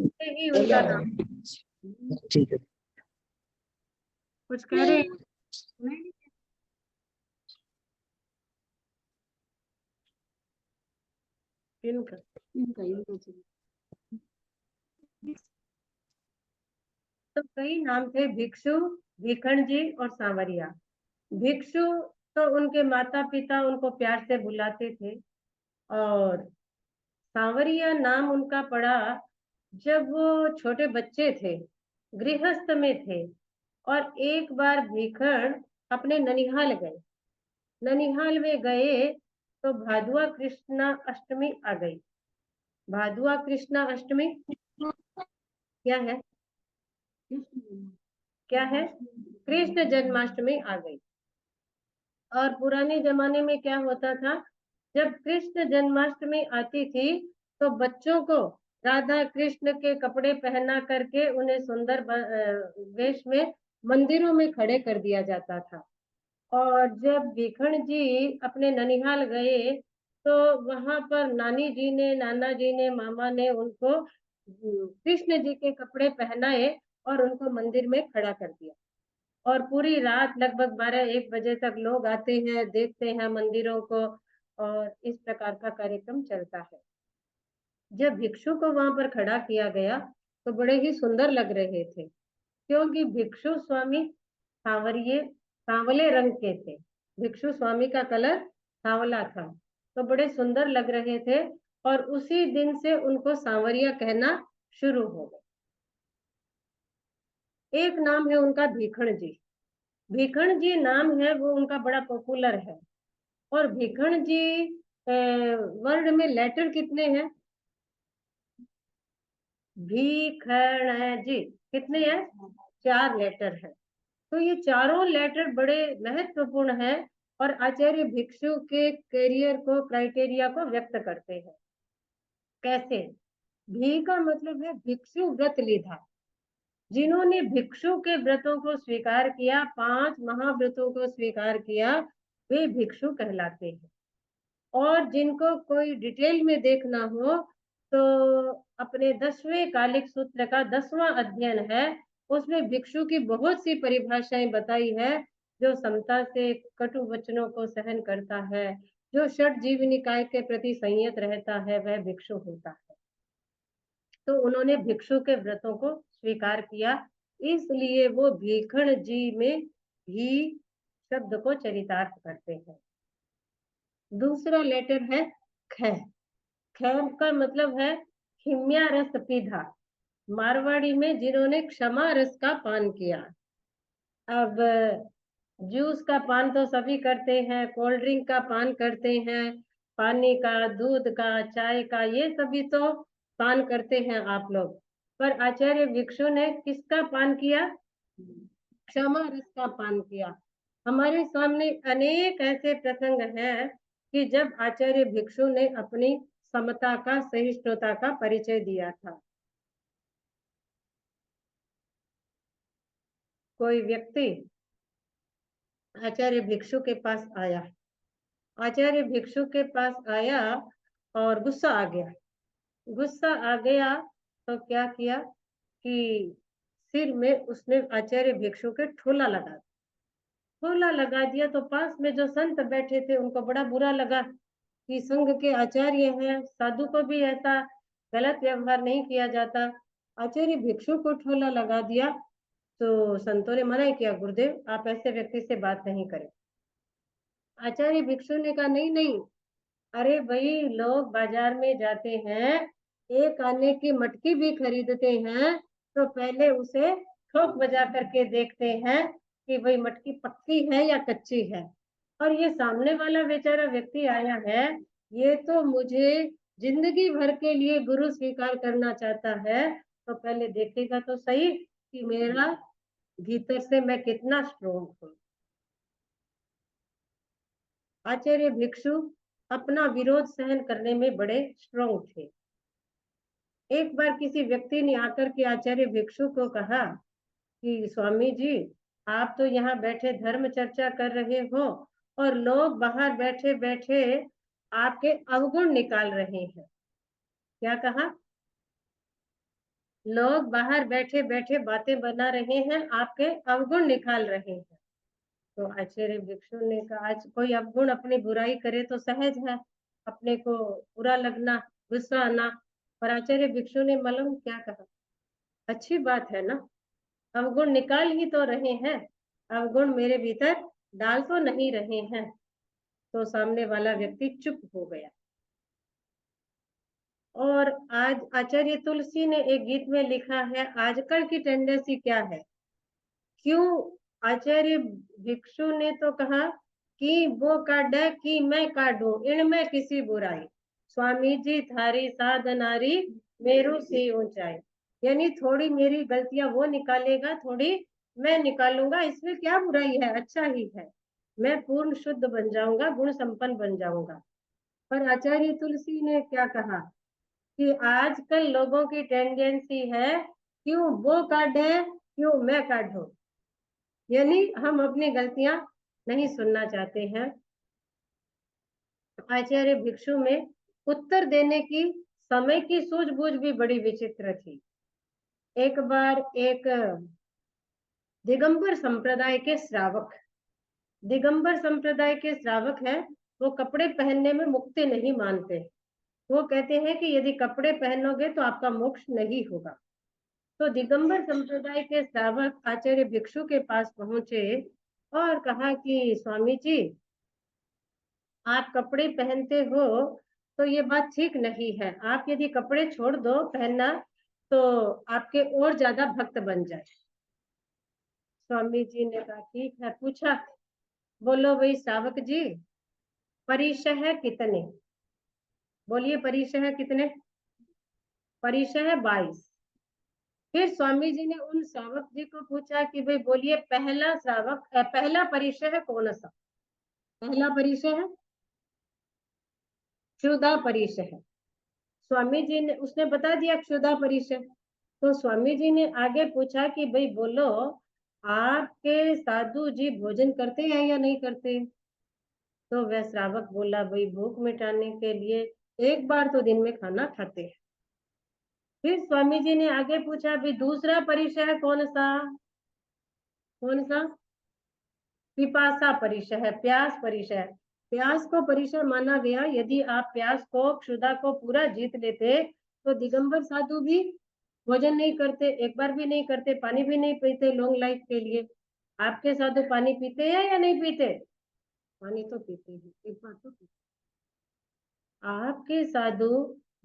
से ही उनका नाम। ठीक है, कुछ कह रहे हैं? इनका तो कई नाम थे, भिक्षु, भिखंड जी और सांवरिया। भिक्षु तो उनके माता पिता उनको प्यार से बुलाते थे, और सांवरिया नाम उनका पड़ा जब वो छोटे बच्चे थे, गृहस्थ में थे, और एक बार भिखंड अपने ननिहाल गए। ननिहाल में गए तो भादुआ कृष्णा अष्टमी आ गई। भादुआ कृष्णा अष्टमी क्या है? क्या है? कृष्ण जन्माष्टमी आ गई। और पुराने जमाने में क्या होता था, जब कृष्ण जन्माष्टमी आती थी तो बच्चों को राधा कृष्ण के कपड़े पहना करके उन्हें सुंदर वेश में मंदिरों में खड़े कर दिया जाता था। और जब भिखंड जी अपने ननिहाल गए तो वहां पर नानी जी ने, नाना जी ने, मामा ने उनको कृष्ण जी के कपड़े पहनाए और उनको मंदिर में खड़ा कर दिया। और पूरी रात लगभग 12-1 बजे तक लोग आते हैं, देखते हैं मंदिरों को, और इस प्रकार का कार्यक्रम चलता है। जब भिक्षु को वहां पर खड़ा किया गया तो बड़े ही सुंदर लग रहे थे, क्योंकि भिक्षु स्वामी सांवले रंग के थे। भिक्षु स्वामी का कलर सांवला था, तो बड़े सुंदर लग रहे थे, और उसी दिन से उनको सांवरिया कहना शुरू हो गया। एक नाम है उनका भिखंड जी। भिखंड जी नाम है वो उनका बड़ा पॉपुलर है। और भिखंड जी वर्ड में लेटर कितने हैं? भीखण जी कितने हैं? 4 लेटर है। तो ये चारों लेटर बड़े महत्वपूर्ण है और आचार्य भिक्षु के करियर को, क्राइटेरिया को व्यक्त करते हैं। कैसे? भी का मतलब है भिक्षु व्रत लीधा। जिन्होंने भिक्षु के व्रतों को स्वीकार किया, 5 महाव्रतों को स्वीकार किया, वे भिक्षु कहलाते हैं। और जिनको कोई डिटेल में देखना हो तो अपने 10वें कालिक सूत्र का 10वां अध्ययन है, उसमें भिक्षु की बहुत सी परिभाषाएं बताई है। जो समता से कटु वचनों को सहन करता है, जो षट जीव निकाय के प्रति संयत रहता है, वह भिक्षु होता है। तो उन्होंने भिक्षु के व्रतों को स्वीकार किया, इसलिए वो भीखण जी में भी शब्द को चरितार्थ करते हैं। दूसरा लेटर है ख। ख का मतलब है खिम्या रस पीधा। मारवाड़ी में जिन्होंने क्षमा रस का पान किया। अब जूस का पान तो सभी करते हैं, कोल्ड ड्रिंक का पान करते हैं, पानी का, दूध का, चाय का, ये सभी तो पान करते हैं आप लोग। पर आचार्य भिक्षु ने किसका पान किया? क्षमा रस का पान किया। हमारे सामने अनेक ऐसे प्रसंग हैं कि जब आचार्य भिक्षु ने अपनी समता का, सहिष्णुता का परिचय दिया था। कोई व्यक्ति आचार्य भिक्षु के पास आया। आचार्य भिक्षु के पास आया और गुस्सा आ गया। गुस्सा आ गया तो क्या किया कि सिर में उसने आचार्य भिक्षु के ठोला लगा दिया। ठोला लगा दिया तो पास में जो संत बैठे थे उनको बड़ा बुरा लगा कि संघ के आचार्य हैं, साधु को भी ऐसा गलत व्यवहार नहीं किया जाता, आचार्य भिक्षु को ठोला लगा दिया। तो संतों ने मना किया, गुरुदेव आप ऐसे व्यक्ति से बात नहीं करें। आचार्य भिक्षु ने कहा नहीं नहीं, अरे भाई लोग बाजार में जाते हैं, एक आने की मटकी भी खरीदते हैं तो पहले उसे ठोक बजा करके देखते हैं कि भाई मटकी पक्की है या कच्ची है। और ये सामने वाला बेचारा व्यक्ति आया है, ये तो मुझे जिंदगी भर के लिए गुरु स्वीकार करना चाहता है, तो पहले देखेगा तो सही कि मेरा भीतर से मैं कितना स्ट्रोंग हूँ। आचार्य भिक्षु अपना विरोध सहन करने में बड़े स्ट्रोंग थे। एक बार किसी व्यक्ति ने आकर के आचार्य भिक्षु को कहा कि स्वामी जी आप तो यहाँ बैठे धर्म चर्चा कर रहे हो और लोग बाहर बैठे बैठे आपके अवगुण निकाल रहे हैं। क्या कहा? लोग बाहर बैठे बैठे बातें बना रहे हैं, आपके अवगुण निकाल रहे हैं। तो आचार्य भिक्षु ने कहा आज कोई अवगुण अपनी बुराई करे तो सहज है, अपने को बुरा लगना, गुस्सा आना। पर आचार्य भिक्षु ने मालूम क्या कहा, अच्छी बात है ना, अवगुण निकाल ही तो रहे हैं, अवगुण मेरे भीतर डाल तो नहीं रहे हैं। तो सामने वाला व्यक्ति चुप हो गया। और आज आचार्य तुलसी ने एक गीत में लिखा है, आजकल की टेंडेंसी क्या है, क्यों आचार्य भिक्षु ने तो कहा कि वो काढ़े कि मैं काढ़ूं, इनमें किसी बुराई, स्वामी जी थारी साधनारी मेरू सी ऊंचाई। यानी थोड़ी मेरी गलतियां वो निकालेगा, थोड़ी मैं निकालूंगा, इसमें क्या बुराई है, अच्छा ही है, मैं पूर्ण शुद्ध बन जाऊंगा, गुण संपन्न बन जाऊंगा। पर आचार्य तुलसी ने क्या कहा कि आजकल लोगों की टेंडेंसी है क्यों वो काढ़े क्यों मैं काढ़ूं, यानी हम अपनी गलतियां नहीं सुनना चाहते हैं। आचार्य भिक्षु में उत्तर देने की समय की सूझबूझ भी बड़ी विचित्र थी। एक बार एक दिगंबर संप्रदाय के श्रावक, दिगंबर संप्रदाय के श्रावक है, वो कपड़े पहनने में मुक्ति नहीं मानते। वो कहते हैं कि यदि कपड़े पहनोगे तो आपका मोक्ष नहीं होगा। तो दिगंबर संप्रदाय के श्रावक आचार्य भिक्षु के पास पहुंचे और कहा कि स्वामी जी आप कपड़े पहनते हो तो ये बात ठीक नहीं है, आप यदि कपड़े छोड़ दो पहनना तो आपके और ज्यादा भक्त बन जाए। स्वामी जी ने कहा ठीक है, पूछा बोलो भाई श्रावक जी परिशह कितने, बोलिए परिशह कितने, परिशह 22। फिर स्वामी जी ने उन श्रावक जी को पूछा कि भाई बोलिए पहला श्रावक पहला परिशह कौन सा, पहला परिशह क्षुधा परिशह। स्वामी जी ने उसने बता दिया क्षुधा परिशह। तो स्वामी जी ने आगे पूछा कि भाई बोलो आपके साधु जी भोजन करते हैं या नहीं करते। तो वह श्रावक बोला भाई भूख मिटाने के लिए एक बार तो दिन में खाना खाते हैं। फिर स्वामी जी ने आगे पूछा भाई दूसरा परिशह कौन सा, कौन सा, पिपासा परिशह, प्यास परिशह। प्यास को परिशह माना गया, यदि आप प्यास को क्षुधा को पूरा जीत लेते तो दिगंबर साधु भी भोजन नहीं करते, एक बार भी नहीं करते, पानी भी नहीं पीते लॉन्ग लाइफ के लिए। आपके साधु पानी पीते हैं या नहीं पीते, पानी तो पीते हैं, एक बार तो पीते। आपके साधु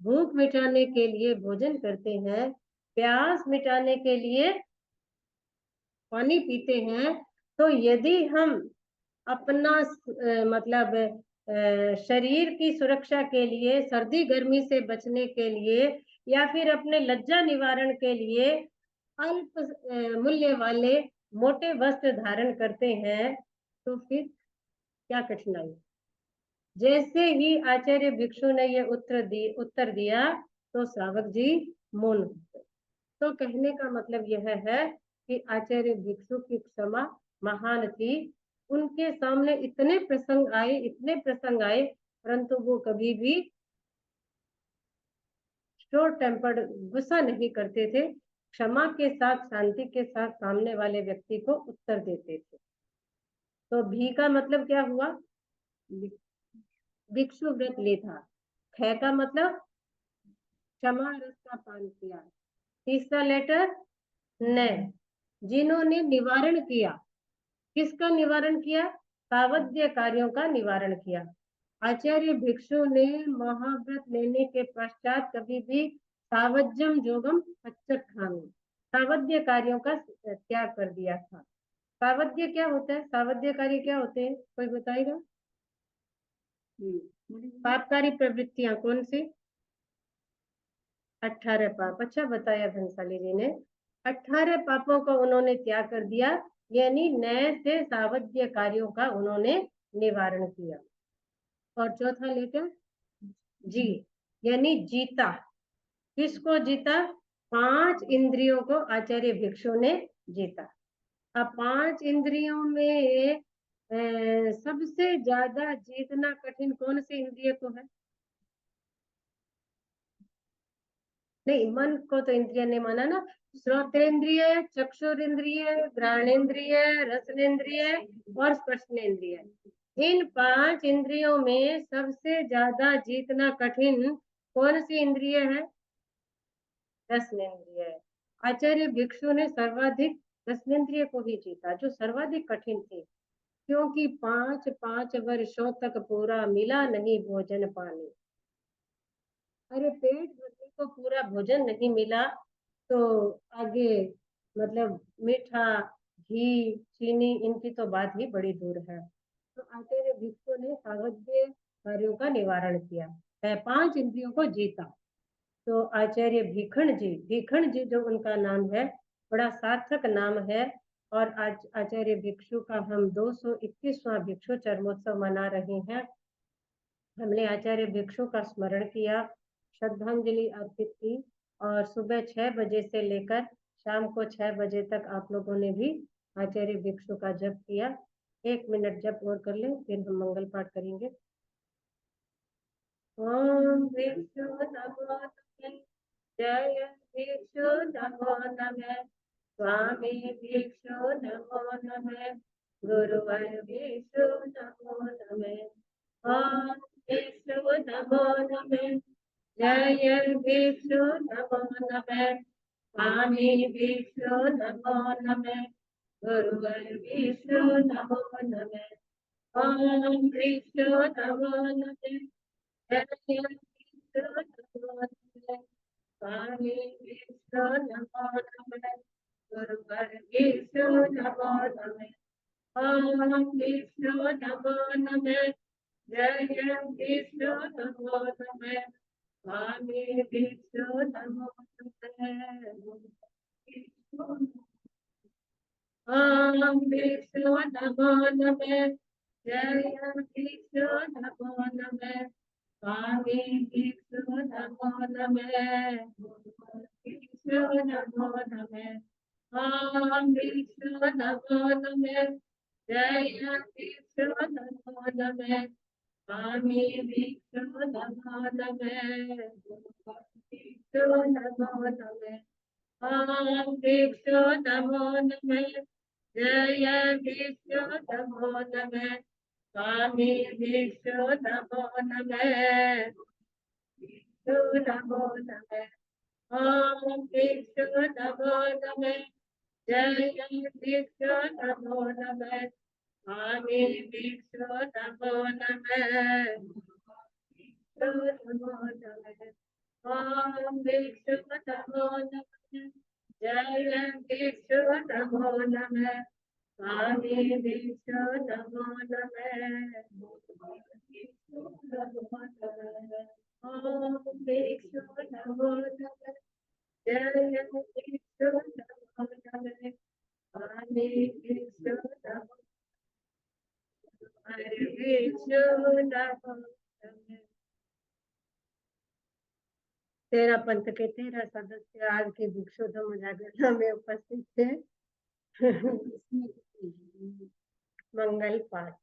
भूख मिटाने के लिए भोजन करते हैं, प्यास मिटाने के लिए पानी पीते हैं। तो यदि हम अपना मतलब शरीर की सुरक्षा के लिए, सर्दी गर्मी से बचने के लिए या फिर अपने लज्जा निवारण के लिए अल्प मूल्य वाले मोटे वस्त्र धारण करते हैं तो फिर क्या कठिनाई। जैसे ही आचार्य भिक्षु ने ये उत्तर दिया तो श्रावक जी मौन हो गए। तो कहने का मतलब यह है कि आचार्य भिक्षु की क्षमा महान थी। उनके सामने इतने प्रसंग आए, परंतु वो कभी भी शॉर्ट टेम्पर्ड गुस्सा नहीं करते थे। क्षमा के साथ, शांति के साथ सामने वाले व्यक्ति को उत्तर देते थे। तो भी का मतलब क्या हुआ? भिक्षु व्रत लेता। ख का मतलब क्षमा रस का पान किया। तीसरा लेटर न, जिन्होंने निवारण किया। किसका निवारण किया? सावध्य कार्यों का निवारण किया। आचार्य भिक्षु ने महाव्रत लेने के पश्चात कभी भी सावज्यम जोगम पच्चखामी, सावध्य कार्यों का त्याग कर दिया था। सावध्य क्या होता है? सावध्य कार्य क्या होते हैं? कोई बताएगा? पापकारी प्रवृत्तियां कौन सी? 18 पाप। अच्छा बताया भंसाली जी ने। 18 पापों का उन्होंने त्याग कर दिया, यानी नए से सावध्य कार्यों का उन्होंने निवारण किया। और चौथा लेटर जी, यानी जीता। किसको जीता? 5 इंद्रियों को आचार्य भिक्षु ने जीता। अब 5 इंद्रियों में सबसे ज्यादा जीतना कठिन कौन सी इंद्रिय को है? नहीं, मन को तो इंद्रिय नहीं माना ना। श्रोतेंद्रिय, चक्षुरेंद्रिय, घ्राणेन्द्रिय, रसनेन्द्रिय और स्पर्शनेन्द्रिय। इन 5 इंद्रियों में सबसे ज्यादा जीतना कठिन कौन सी इंद्रिय है? रसनेन्द्रिय। आचार्य भिक्षु ने सर्वाधिक रसनेन्द्रिय को ही जीता, जो सर्वाधिक कठिन थे, क्योंकि 5 वर्षों तक पूरा मिला नहीं भोजन पानी। अरे पेट भरने को पूरा भोजन नहीं मिला तो आगे मतलब मीठा, घी, चीनी, इनकी तो बात ही बड़ी दूर है। तो आचार्य भिक्षु ने सावध्य कार्यों का निवारण किया, 5 इंद्रियों को जीता। तो आचार्य भीखण जी जो उनका नाम है, बड़ा सार्थक नाम है। और आज आचार्य भिक्षु का हम 221वां भिक्षु चरमोत्सव मना रहे हैं। हमने आचार्य भिक्षु का स्मरण किया, श्रद्धांजलि अर्पित की, और सुबह 6 बजे से लेकर शाम को 6 बजे तक आप लोगों ने भी आचार्य भिक्षु का जप किया। 1 मिनट जप और कर ले, फिर हम मंगल पाठ करेंगे। ओम भिक्षु नमो नमः, जय भिक्षु नमो नमः, स्वामी भिक्षु नमो नमः, गुरुवर भिक्षु नमो नमः। ओम भिक्षु नमो नमः, जय भिक्षु नमो नमः, स्वामी भिक्षु नमो नमः, गुरुवर भिक्षु नमो नमः। ओम भिक्षु नमो नमः, जय भिक्षु नमो नमः, स्वामी भिक्षु नमो नमः, गुरुवर भिक्षु नमो नमः। ओम भिक्षु नमो नमः, जय भिक्षु नमो नमः, स्वामी भिक्षु नमो नमः। ओम भिक्षु नमो नमः, जय भिक्षु नमो नमः, स्वामी भिक्षु नमो नमः, भिक्षु नमो नमः। ओम भिक्षु नमो नमः, जय भिक्षु नमो नमः, स्वामी भिक्षु नमो नमः, भिक्षु नमो नमः। ओम भिक्षु नमो नमः, जय भिक्षु नमो नमः, स्वामी भिक्षु नमो नमः, भिक्षु नमो नमः। ओम भिक्षु नमो नमः, जय भिक्षु नमो नमः, स्वामी भिक्षु नमो नमः, भिक्षु नमो नमः। ओम भिक्षु नमो नमः, जय भिक्षु नमो नमः, स्वामी भिक्षु नमो नमः, भिक्षु नमो नमः। ओम भिक्षु नमो नमः, जय भिक्षु नमो नमः, स्वामी भिक्षु नमो नमः, भिक्षु तेरा पंथ के 13 सदस्य आज के भिक्षुधम जागरणा में उपस्थित थे। मंगल पाठ।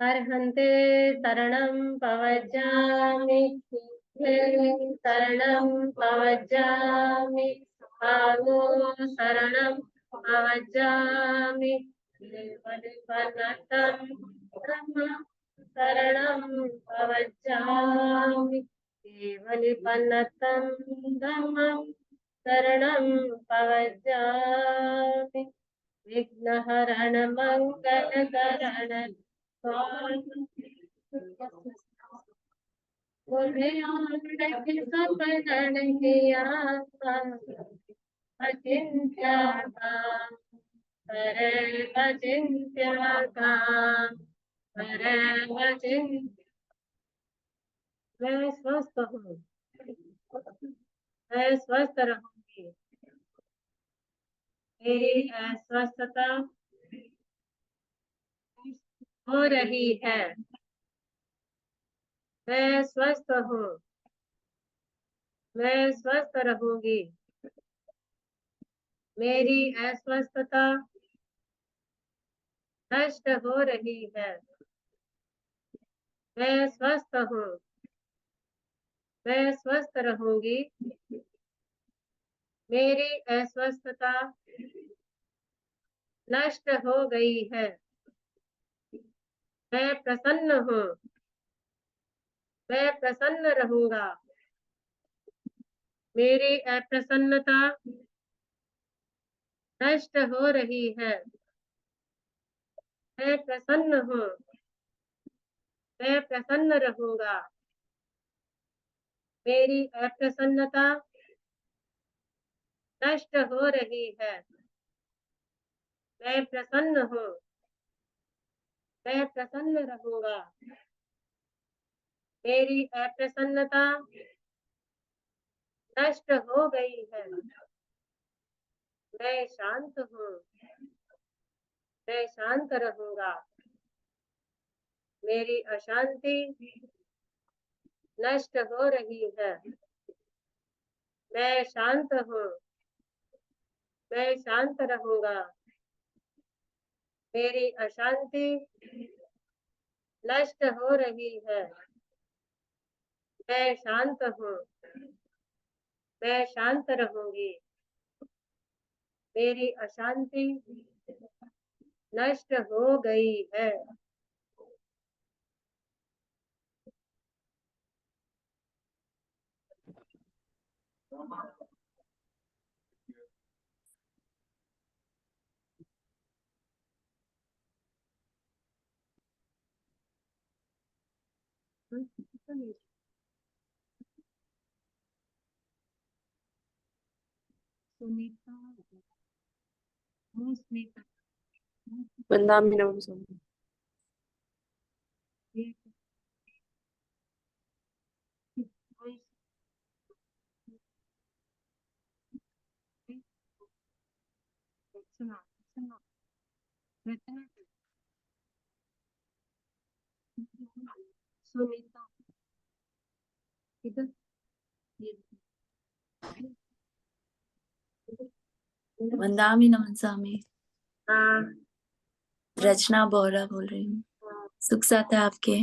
अर्हन्ते शरणं पवज्जामि, शरणं पवज्जामि, आवो शरणं पवज्जामि, केवलपनतं ब्रह्म शरणं पवज्जामि, केवलपनतं ब्रह्म शरणं पवज्जामि, विघ्नहरण मंगलकरण सपनन किया अचिंत्या का हरे अचिंत्या का हरे अचिंत्य। मैं स्वस्थ हूँ, मैं स्वस्थ रहूंगी। मेरी अस्वस्थता हो रही है। मैं स्वस्थ हूँ, मैं स्वस्थ रहूंगी। मेरी अस्वस्थता नष्ट हो रही है। मैं स्वस्थ हूँ, मैं स्वस्थ रहूंगी। मेरी अस्वस्थता नष्ट हो गई है। मैं प्रसन्न हूँ, मैं प्रसन्न रहूंगा। मेरी अप्रसन्नता नष्ट हो रही है। मैं प्रसन्न हूँ, मैं प्रसन्न रहूंगा। मेरी अप्रसन्नता नष्ट हो रही है। मैं प्रसन्न हूँ, मैं प्रसन्न रहूंगा। मेरी अप्रसन्नता नष्ट हो गई है। मैं शांत हूँ, मैं शांत रहूंगा। मेरी अशांति नष्ट हो रही है। मैं शांत हूँ, मैं शांत रहूंगा। मेरी अशांति नष्ट हो रही है। मैं शांत हूँ, मैं शांत रहूंगी। मेरी अशांति नष्ट हो गई है। सुनीता, सुनीता, वंदामि नमः स्वामी। सुना सुना रचना सुनीता इधर वंदामि नमः स्वामी। हाँ रचना बोरा बोल रही हूँ। सुख साथ है आपके।